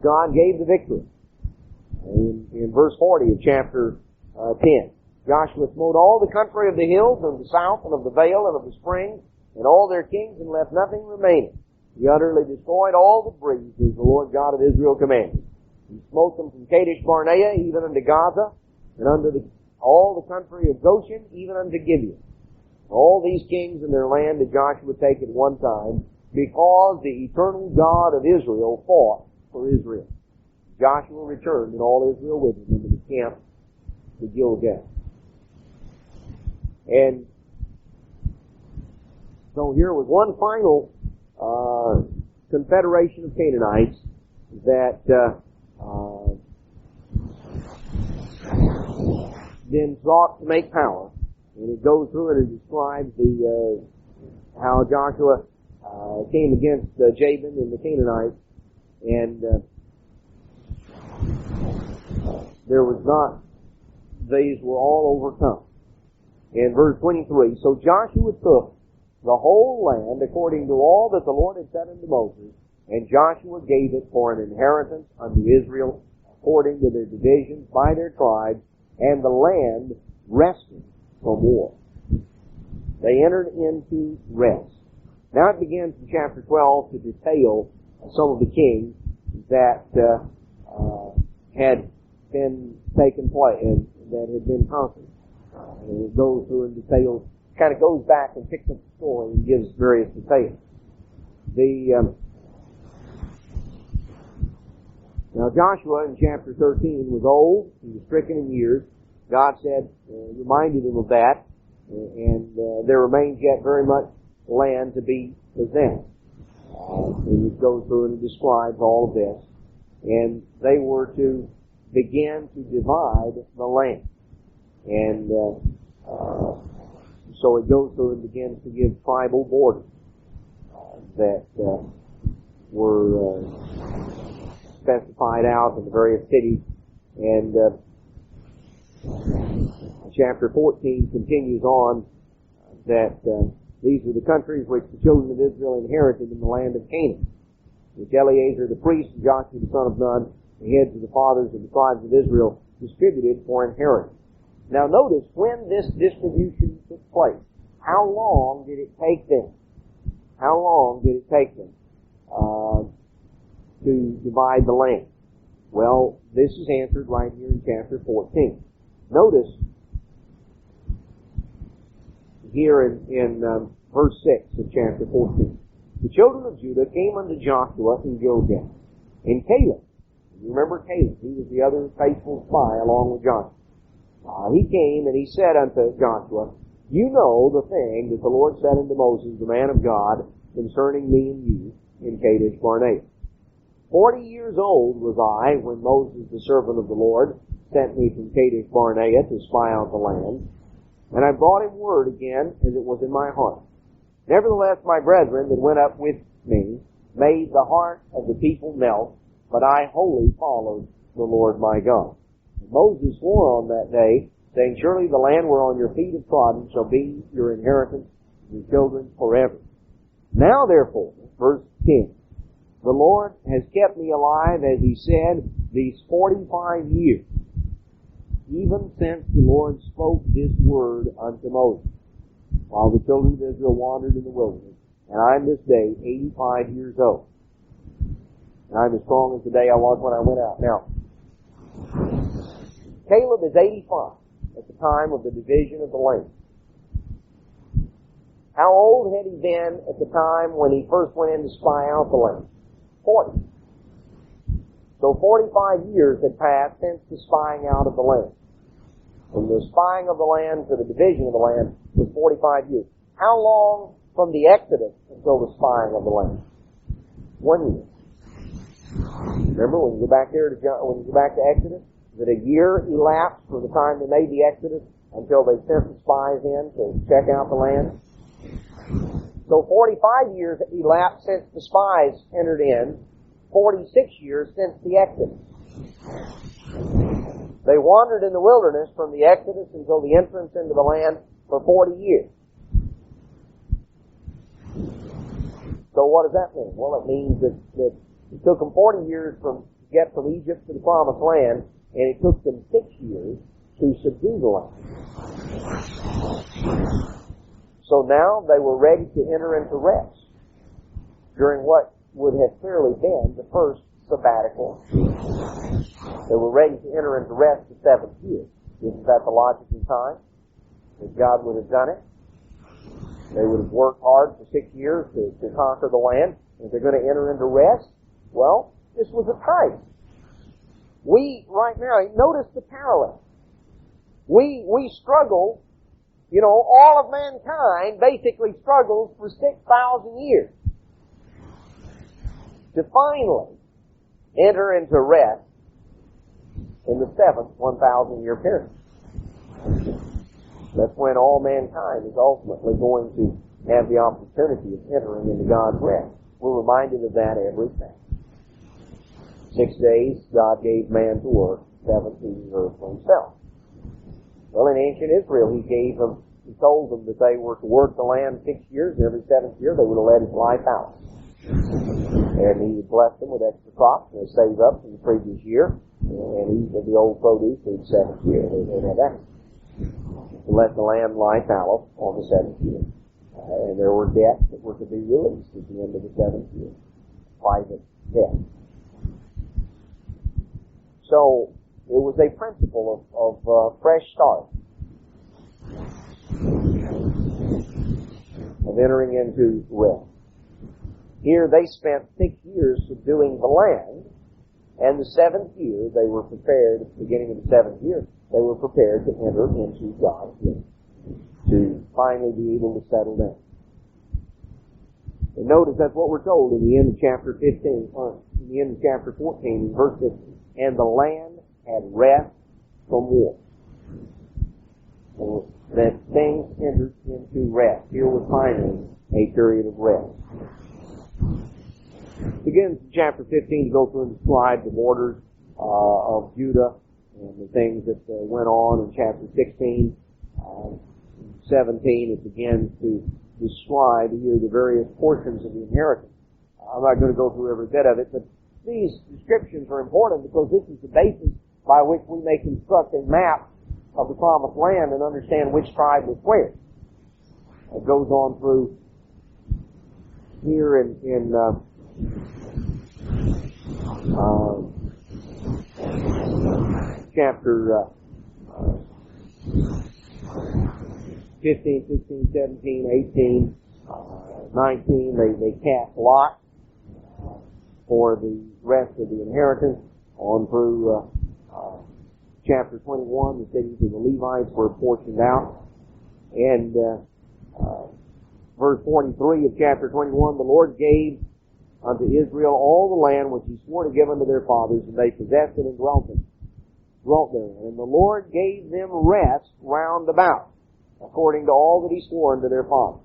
God gave the victory. In verse 40 of chapter 10, Joshua smote all the country of the hills of the south and of the vale and of the springs and all their kings and left nothing remaining. He utterly destroyed all the breeds as the Lord God of Israel commanded. He smote them from Kadesh Barnea even unto Gaza and unto all the country of Goshen even unto Gibeon. All these kings and their land did Joshua take at one time because the eternal God of Israel fought for Israel. Joshua returned and all Israel with him into the camp to Gilgal. And so here was one final confederation of Canaanites that then sought to make power And it goes through and it describes how Joshua came against Jabin and the Canaanites, and these were all overcome. In verse 23, so Joshua took the whole land according to all that the Lord had said unto Moses, and Joshua gave it for an inheritance unto Israel according to their divisions by their tribes, and the land rested from war. They entered into rest. Now it begins in chapter 12 to detail some of the kings that had been taken place and that had been conquered. And it goes through and details, kind of goes back and picks up the story and gives various details. Now Joshua in chapter 13 was old, he was stricken in years. God said, reminded him of that, and there remains yet very much land to be possessed. And it goes through and it describes all of this. And they were to begin to divide the land. And so it goes through and begins to give tribal borders that were specified out in the various cities. And chapter 14 continues on that these are the countries which the children of Israel inherited in the land of Canaan, which Eleazar the priest and Joshua the son of Nun, the heads of the fathers of the tribes of Israel, distributed for inheritance. Now notice when this distribution took place. How long did it take them? How long did it take them to divide the land? Well, this is answered right here in chapter 14. Notice here in verse 6 of chapter 14. The children of Judah came unto Joshua in Gilgal, and Caleb. You remember Caleb? He was the other faithful spy along with Joshua. He came and he said unto Joshua, you know the thing that the Lord said unto Moses, the man of God, concerning me and you in Kadesh Barnea. 40 years old was I when Moses, the servant of the Lord, sent me from Kadesh Barnea to spy out the land. And I brought him word again as it was in my heart. Nevertheless, my brethren that went up with me made the heart of the people melt, but I wholly followed the Lord my God. And Moses swore on that day, saying, surely the land whereon your feet have trodden shall be your inheritance, your children forever. Now therefore, verse 10, the Lord has kept me alive, as he said, these 45 years, even since the Lord spoke this word unto Moses, while the children of Israel wandered in the wilderness. And I am this day 85 years old. And I'm as strong as the day I was when I went out. Now, Caleb is 85 at the time of the division of the land. How old had he been at the time when he first went in to spy out the land? 40. So 45 years had passed since the spying out of the land. From the spying of the land to the division of the land was 45 years. How long from the Exodus until the spying of the land? 1 year. Remember when you go back to Exodus, that a year elapsed from the time they made the Exodus until they sent the spies in to check out the land. So 45 years elapsed since the spies entered in, 46 years since the Exodus. They wandered in the wilderness from the Exodus until the entrance into the land for 40 years. So what does that mean? Well, it means that it took them 40 years to get from Egypt to the Promised Land, and it took them 6 years to subdue the land. So now they were ready to enter into rest during what would have clearly been the first sabbatical. They were ready to enter into rest the 7th year. Isn't that the logical time that God would have done it? They would have worked hard for 6 years to conquer the land. If they're going to enter into rest, well, this was a time. We, right now, notice the parallel. We struggle, all of mankind basically struggles for 6,000 years to finally enter into rest in the 7th 1,000-year period. That's when all mankind is ultimately going to have the opportunity of entering into God's rest. We're reminded of that every day. 6 days, God gave man to work, 7 to the earth for himself. Well, in ancient Israel, He told them that they were to work the land 6 years, and every 7th year they were to let His life out. And He would bless them with extra crops, and they saved up from the previous year, and eat of the old produce for the 7th year. They had extra. To let the land lie fallow on the 7th year. And there were debts that were to be released at the end of the 7th year. Private debt. So, it was a principle of fresh start. Of entering into rest. Here they spent 6 years subduing the land, and the 7th year they were prepared, at the beginning of the 7th year, they were prepared to enter into God's rest, to finally be able to settle down. And notice that's what we're told in the end of chapter 15, in the end of chapter 14, verse 15. And the land had rest from war. So that things entered into rest. Here was finally a period of rest. Begins in chapter 15 to go through and describe the borders of Judah and the things that went on in chapter 16, 17. It begins to describe here the various portions of the inheritance. I'm not going to go through every bit of it, but these descriptions are important because this is the basis by which we may construct a map of the promised land and understand which tribe was where. It goes on through here in chapter 15, 16, 17, 18, 19, they cast lots for the rest of the inheritance. On through chapter 21, the cities of the Levites were portioned out. And verse 43 of chapter 21, the Lord gave unto Israel all the land which He swore to give unto their fathers, and they possessed it and dwelt therein. And the Lord gave them rest round about, according to all that He swore unto their fathers.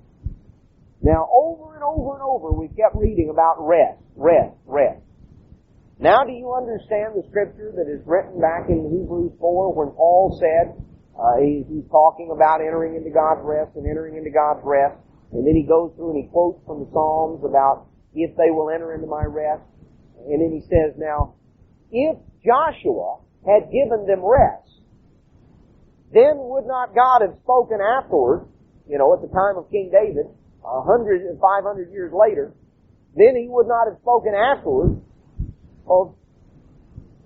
Now, over and over and over, we kept reading about rest. Now, do you understand the scripture that is written back in Hebrews 4 when Paul said, he's talking about entering into God's rest and entering into God's rest, and then he goes through and he quotes from the Psalms about if they will enter into my rest, and then he says, now, if Joshua had given them rest, then would not God have spoken afterward, at the time of King David, 500 years later, then He would not have spoken afterward of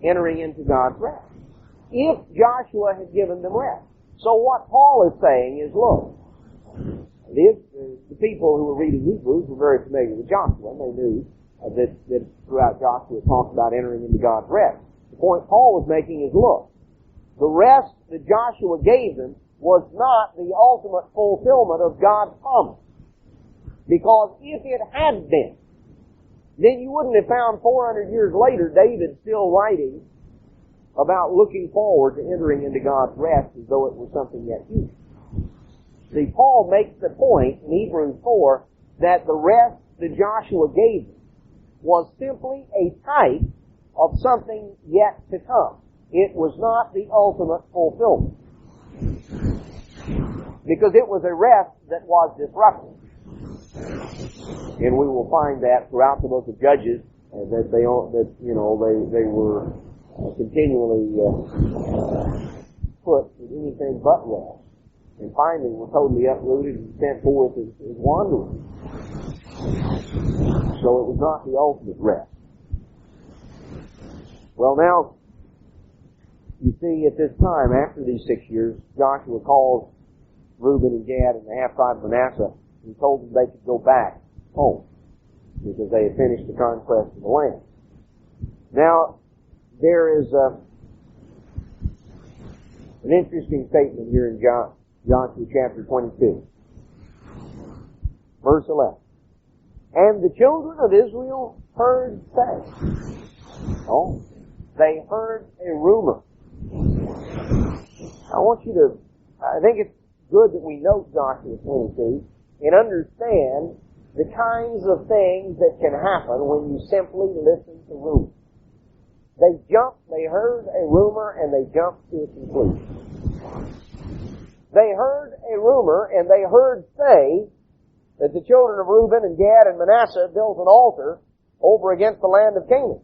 entering into God's rest. If Joshua had given them rest. So what Paul is saying is, look, the people who were reading Hebrews were very familiar with Joshua, and they knew that throughout Joshua it talks about entering into God's rest. The point Paul was making is, look, the rest that Joshua gave them was not the ultimate fulfillment of God's promise. Because if it had been, then you wouldn't have found 400 years later David still writing about looking forward to entering into God's rest as though it was something yet future. See, Paul makes the point in Hebrews 4 that the rest that Joshua gave them was simply a type of something yet to come. It was not the ultimate fulfillment. Because it was a rest that was disruptive. And we will find that throughout the book of Judges, that they were continually put with anything but rest. And finally were totally uprooted and sent forth as wanderers. So it was not the ultimate rest. Well, now, you see, at this time, after these 6 years, Joshua calls Reuben and Gad and the half-tribe of Manasseh and told them they could go back home because they had finished the conquest of the land. Now, there is an interesting statement here in Joshua chapter 22, verse 11. And the children of Israel heard say, they heard a rumor. I think it's good that we note Joshua 22 and understand the kinds of things that can happen when you simply listen to rumors. They heard a rumor and they jumped to a conclusion. They heard a rumor and they heard say that the children of Reuben and Gad and Manasseh built an altar over against the land of Canaan.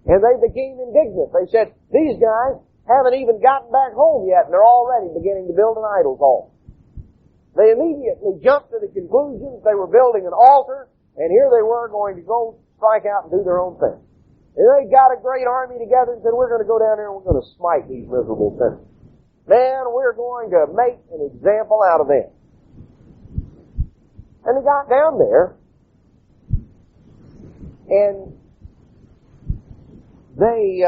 And they became indignant. They said, these guys haven't even gotten back home yet and they're already beginning to build an idol's altar. They immediately jumped to the conclusion that they were building an altar, and here they were going to go strike out and do their own thing. And they got a great army together and said, we're going to go down there and we're going to smite these miserable sinners. Man, we're going to make an example out of them. And they got down there, and they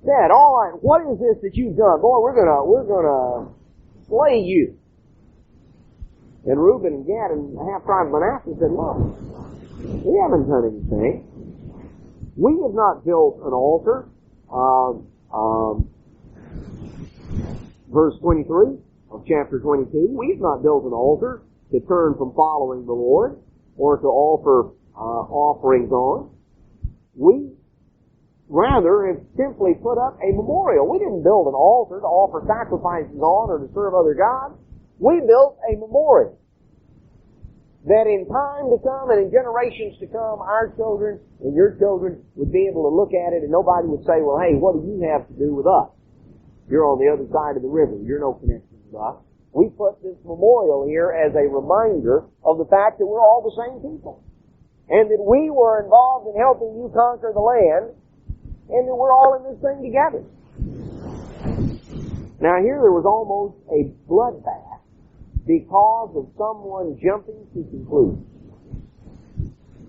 said, all right, what is this that you've done? Boy, we're gonna slay you. And Reuben and Gad and half tribe of Manasseh said, look, we haven't done anything. We have not built an altar. Verse 23 of chapter 22, we have not built an altar to turn from following the Lord or to offer offerings on. We rather have simply put up a memorial. We didn't build an altar to offer sacrifices on or to serve other gods. We built a memorial that in time to come and in generations to come, our children and your children would be able to look at it and nobody would say, well, hey, what do you have to do with us? You're on the other side of the river. You're no connection with us. We put this memorial here as a reminder of the fact that we're all the same people. And that we were involved in helping you conquer the land, and that we're all in this thing together. Now here there was almost a bloodbath because of someone jumping to conclusions.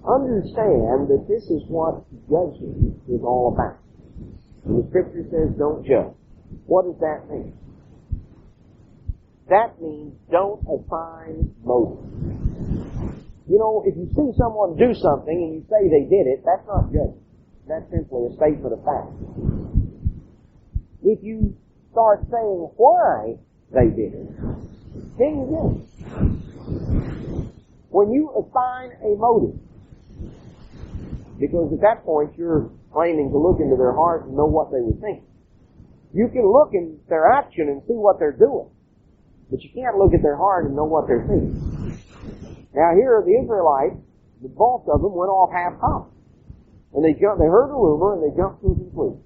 Understand that this is what judging is all about. And the Scripture says don't judge. What does that mean? That means don't assign motive. You know, if you see someone do something and you say they did it, that's not judging. That's simply a statement of fact. If you start saying why they did it, then you did it. When you assign a motive, because at that point you're claiming to look into their heart and know what they were thinking. You can look in their action and see what they're doing, but you can't look at their heart and know what they're thinking. Now here the Israelites, the bulk of them went off half-cocked. And they heard a rumor and they jumped to a conclusion.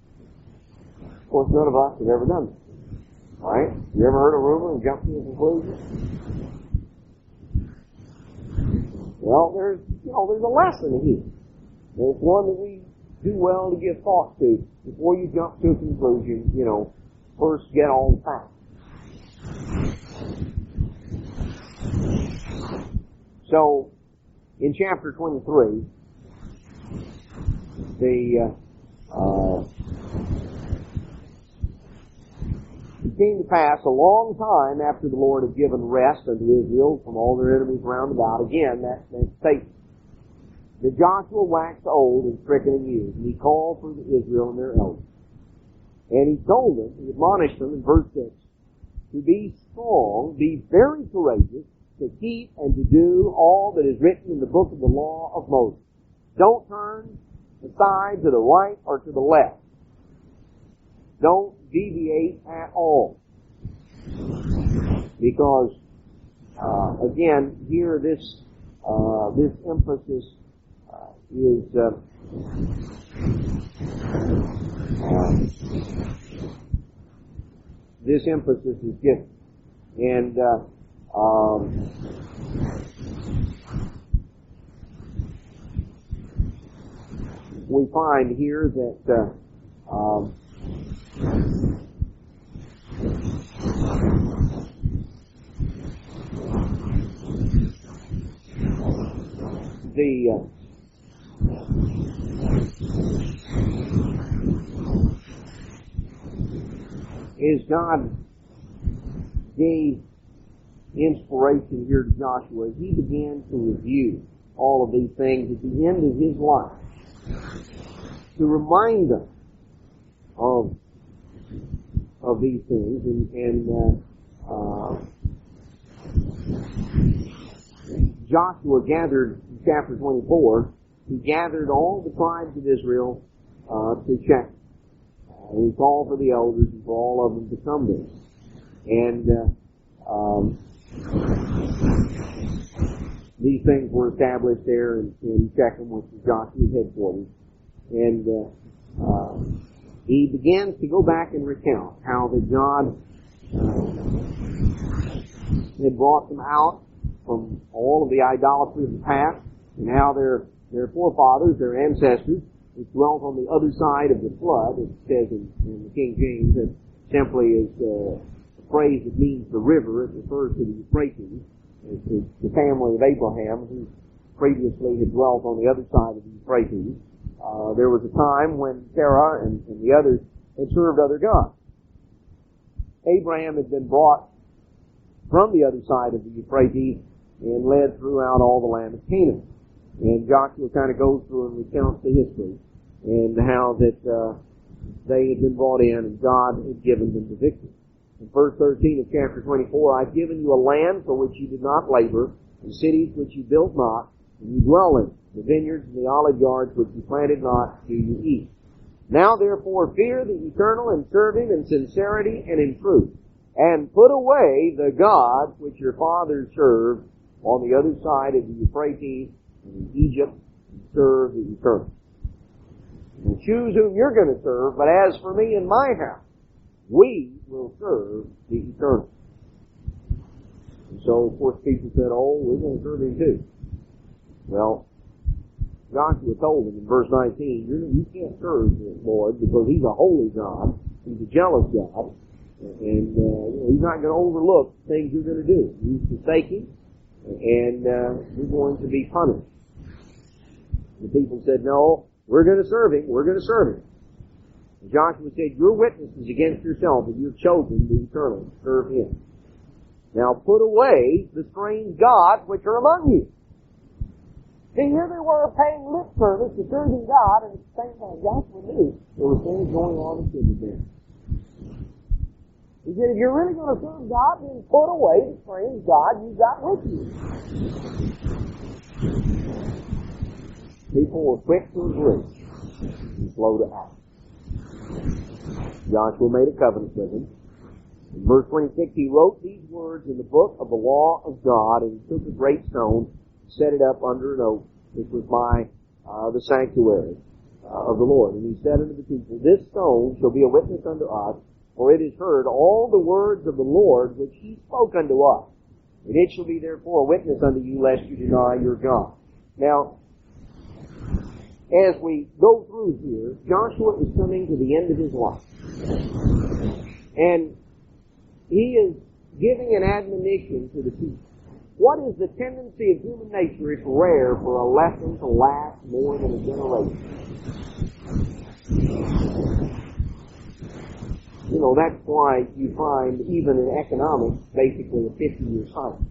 Of course, none of us have ever done that. Right? You ever heard a rumor and jumped to a conclusion? Well, there's a lesson here. And it's one that we do well to give thought to. Before you jump to a conclusion, first get all the facts. So, in chapter 23, it came to pass a long time after the Lord had given rest unto Israel from all their enemies round about. Again, that's Satan. That Joshua waxed old and stricken in years, and he called for Israel and their elders. And he told them, he admonished them in verse 6, to be strong, be very courageous, to keep and to do all that is written in the book of the law of Moses. Don't turn aside to the right or to the left. Don't deviate at all. Because, again, here this emphasis is given. And we find here that as God gave inspiration here to Joshua, as he began to review all of these things at the end of his life, to remind us of these things, and Joshua gathered, in chapter 24, he gathered all the tribes of Israel to Shechem. And he called for the elders and for all of them to come there. And these things were established there in Shechem, which is Joshua's headquarters. And he begins to go back and recount how that God had brought them out from all of the idolatry of the past, and how their forefathers, their ancestors, which dwelt on the other side of the flood, it says in the King James, that simply is a phrase that means the river. It refers to the Euphrates. It's the family of Abraham, who previously had dwelt on the other side of the Euphrates. There was a time when Terah and the others had served other gods. Abraham had been brought from the other side of the Euphrates and led throughout all the land of Canaan. And Joshua kind of goes through and recounts the history and how that they had been brought in and God had given them the victory. In verse 13 of chapter 24, I've given you a land for which you did not labor, and cities which you built not, and you dwell in. The vineyards and the olive yards which you planted not do you eat. Now therefore fear the Eternal and serve Him in sincerity and in truth, and put away the gods which your fathers served on the other side of the Euphrates and in Egypt, and serve the Eternal. And choose whom you're going to serve, but as for me and my house, we will serve the Eternal. And so, of course, people said, oh, we're going to serve Him too. Well, Joshua told them in verse 19, you can't serve the Lord because He's a holy God. He's a jealous God. And He's not going to overlook things you're going to do. You forsake Him, and you're going to be punished. The people said, no, we're going to serve Him. We're going to serve Him. And Joshua said, your witness is against yourself, and you've chosen the Eternal to serve Him. Now put away the strange gods which are among you. See, here they were paying lip service to serving God, and at the same time Joshua knew there were things going on in Canaan there. He said, if you're really going to serve God, then put away the strange God you've got with you. People were quick to agree and slow to act. Joshua made a covenant with him. In verse 26, he wrote these words in the book of the law of God, and he took a great stone, set it up under an oak, which was by the sanctuary of the Lord. And he said unto the people, this stone shall be a witness unto us, for it has heard all the words of the Lord which He spoke unto us. And it shall be therefore a witness unto you, lest you deny your God. Now, as we go through here, Joshua is coming to the end of his life. And he is giving an admonition to the people. What is the tendency of human nature? It's rare for a lesson to last more than a generation. You know, that's why you find, even in economics, basically a 50-year cycle.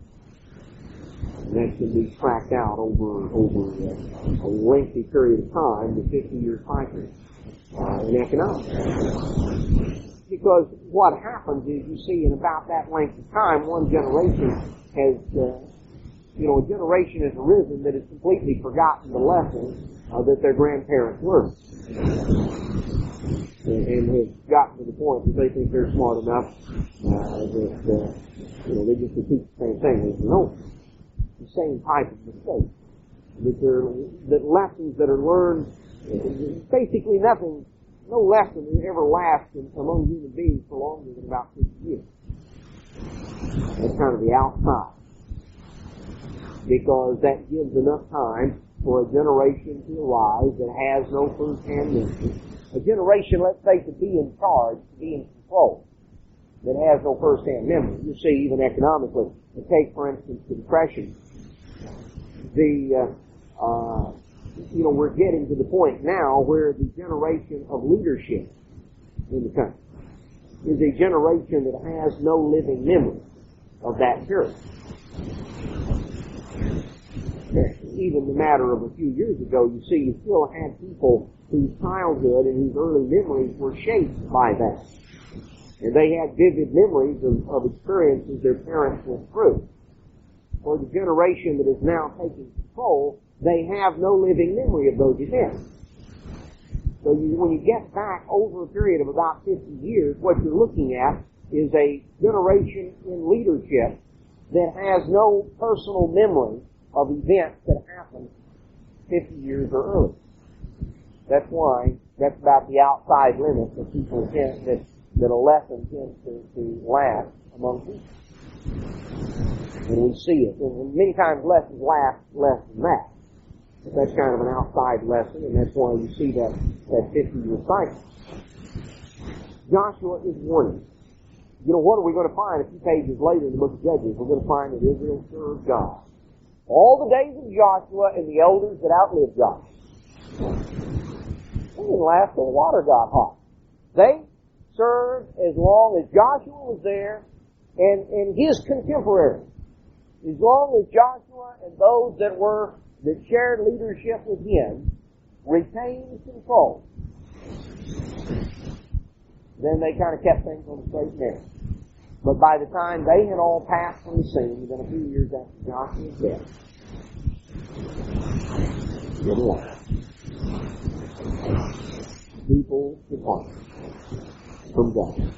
And that can be tracked out over a lengthy period of time, the 50-year cycle in economics. Because what happens is, you see, in about that length of time, one generation has, a generation has arisen that has completely forgotten the lessons that their grandparents learned. And has gotten to the point that they think they're smart enough that they just repeat the same thing. They know the same type of mistake. That lessons that are learned, basically nothing, no lesson that ever lasts among human beings for longer than about 50 years. That's kind of the outside. Because that gives enough time for a generation to arise that has no first-hand memory. A generation, let's say, to be in charge, to be in control, that has no first-hand memory. You see, even economically, take, for instance, the Depression. We're getting to the point now where the generation of leadership in the country is a generation that has no living memory of that period. Even the matter of a few years ago, you see, you still had people whose childhood and whose early memories were shaped by that. And they had vivid memories of experiences their parents went through. For the generation that is now taking control, they have no living memory of those events. So when you get back over a period of about 50 years, what you're looking at is a generation in leadership that has no personal memory of events that happened 50 years or earlier. That's why that's about the outside limits that people tend that a lesson tends to last among people. And we see it. And many times lessons last less than that. But that's kind of an outside lesson, and that's why you see that 50-year cycle. Joshua is warning. You know, what are we going to find a few pages later in the book of Judges? We're going to find that Israel served God. All the days of Joshua and the elders that outlived Joshua. They didn't last till the water got hot. They served as long as Joshua was there and his contemporaries. As long as Joshua and those that shared leadership with him retained control, then they kind of kept things on the straight and narrow. But by the time they had all passed from the scene, within a few years after Joshua's death, good luck. People departed from God.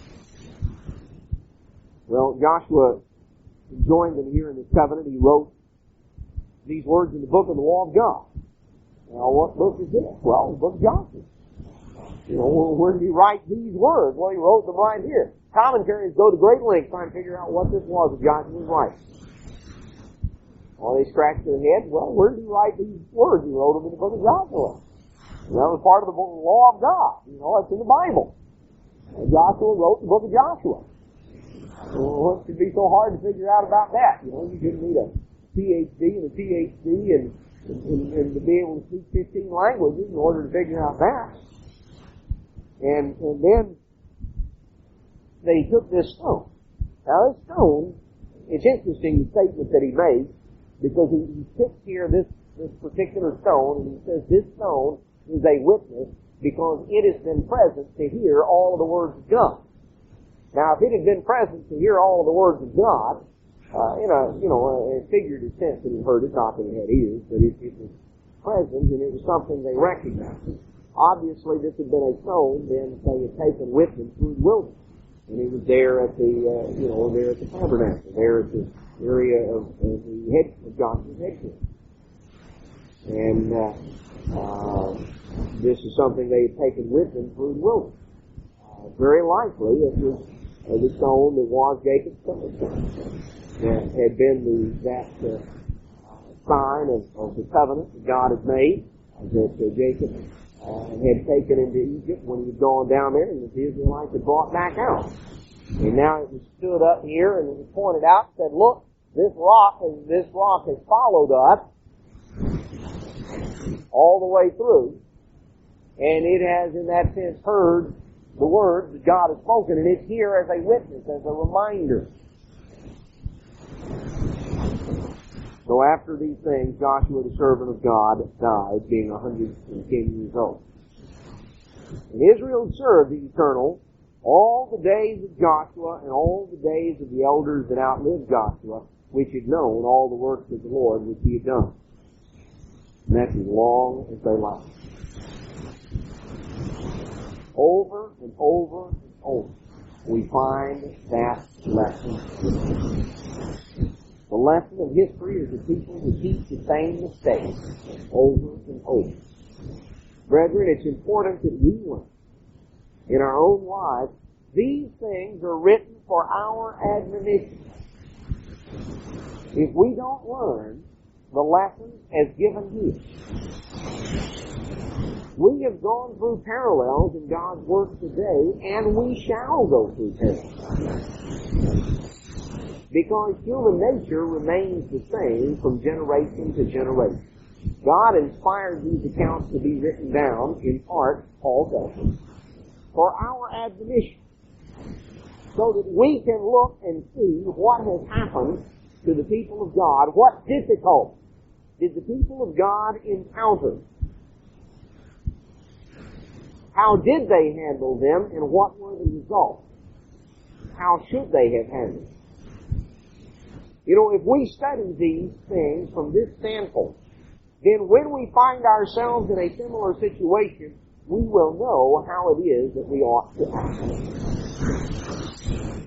Well, Joshua joined them here in this covenant. He wrote these words in the book of the law of God. Now, what book is this? Well, the book of Joshua. You know, where did he write these words? Well, he wrote them right here. Commentaries go to great lengths trying to figure out what this was that Joshua was writing. Well, they scratched their heads. Well, where did he write these words? He wrote them in the book of Joshua. And that was part of the law of God. You know, it's in the Bible. And Joshua wrote the book of Joshua. Well, what could be so hard to figure out about that? You know, you didn't need a PhD and a PhD and to be able to speak 15 languages in order to figure out that. And then they took this stone. Now this stone, it's interesting the statement that he made, because he picks here this particular stone, and he says this stone is a witness because it has been present to hear all of the words of God. Now, if it had been present to hear all of the words of God, in a figurative sense that he heard it, not that it had ears, but it was present and it was something they recognized. Obviously, this had been a stone then they had taken with them through the wilderness. And it was there at there at the tabernacle, there at the area of the head of Joshua's headquarters. And this is something they had taken with them through the wilderness. Very likely it was the stone that was Jacob's cornerstone. That had been that sign of the covenant that God had made, that Jacob had taken into Egypt when he had gone down there, and that the Israelites had brought back out. And now it was stood up here, and it was pointed out and said, look, this rock has followed us all the way through, and it has in that sense heard the words that God has spoken, and it's here as a witness, as a reminder. So after these things, Joshua the servant of God died, being 110 years old. And Israel served the Eternal all the days of Joshua and all the days of the elders that outlived Joshua, which had known all the works of the Lord which he had done. And that's as long as they lasted. Over and over and over, we find that lesson. The lesson of history is that people repeat the same mistakes over and over. Brethren, it's important that we learn in our own lives. These things are written for our admonition. If we don't learn the lessons as given here, we have gone through parallels in God's work today, and we shall go through parallels. Because human nature remains the same from generation to generation. God inspired these accounts to be written down, in part, Paul says, for our admonition, so that we can look and see what has happened to the people of God. What difficulties did the people of God encounter? How did they handle them, and what were the results? how should they have handled it? You know, if we study these things from this standpoint, then when we find ourselves in a similar situation, we will know how it is that we ought to act.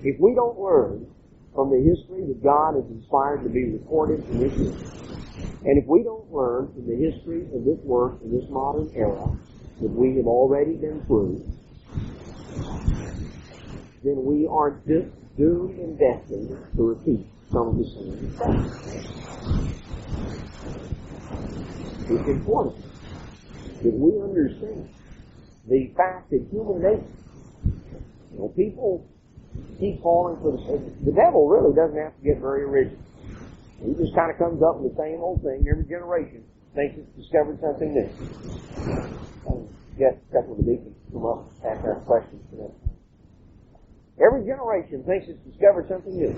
If we don't learn from the history that God has inspired to be recorded in this book, and if we don't learn from the history of this work in this modern era that we have already been through, then we are just doomed and destined to repeat some of the same mistakes. It's important that we understand the fact that human nature, people keep falling for the devil really doesn't have to get very original. He just kind of comes up with the same old thing every generation, thinks it's discovered something new. I'll get a couple of the deacons to come up and ask our questions for that. Every generation thinks it's discovered something new.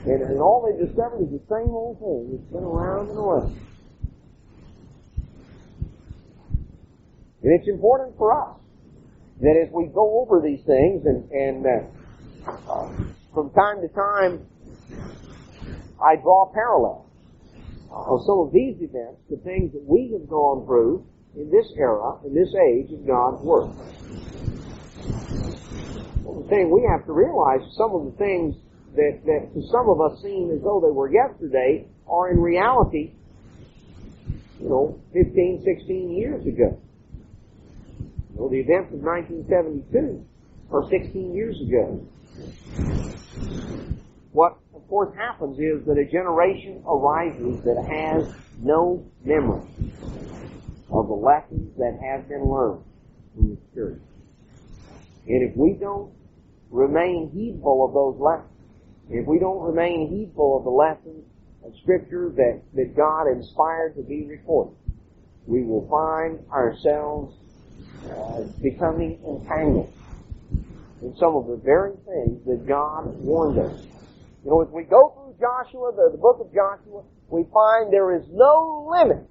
And all they've discovered is the same old thing that's been around and around. And it's important for us that as we go over these things and from time to time I draw parallels of some of these events to things that we have gone through in this era, in this age of God's Word. Well, the thing we have to realize, some of the things that to some of us seem as though they were yesterday are in reality, 15, 16 years ago. The events of 1972 are 16 years ago. What, of course, happens is that a generation arises that has no memory of the lessons that have been learned from the Scripture. And if we don't remain heedful of those lessons, if we don't remain heedful of the lessons of Scripture that God inspired to be recorded, we will find ourselves becoming entangled in some of the very things that God warned us. As we go through Joshua, the book of Joshua, we find there is no limit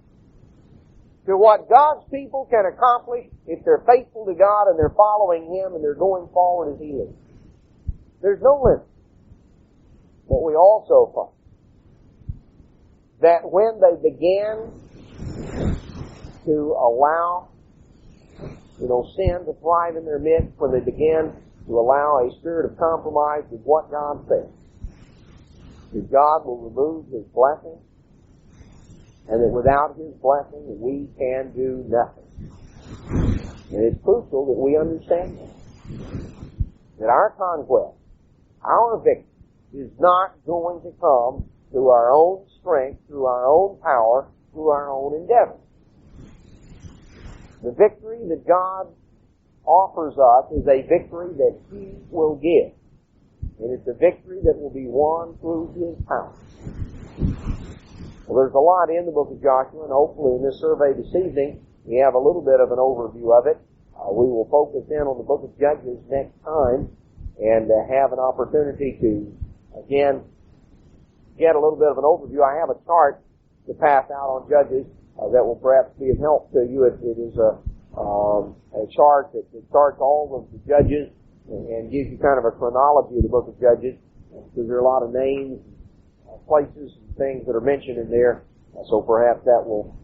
to what God's people can accomplish if they're faithful to God and they're following Him and they're going forward as He leads. There's no limit. But we also find that when they began to allow sin to thrive in their midst, when they began to allow a spirit of compromise with what God said, that God will remove His blessing, and that without His blessing we can do nothing. And it's crucial that we understand that our conquest, our victory, is not going to come through our own strength, through our own power, through our own endeavor. The victory that God offers us is a victory that He will give. And it's a victory that will be won through His power. Well, there's a lot in the book of Joshua, and hopefully in this survey this evening, we have a little bit of an overview of it. We will focus in on the book of Judges next time and have an opportunity to, again, get a little bit of an overview. I have a chart to pass out on Judges that will perhaps be of help to you. It is a chart that charts all of the judges and gives you kind of a chronology of the book of Judges, because there are a lot of names, places, and things that are mentioned in there. So perhaps that will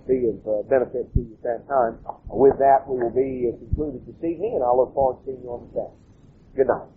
be of benefit to you at that time. With that, we will be concluded this evening, and I look forward to seeing you on the Sabbath. Good night.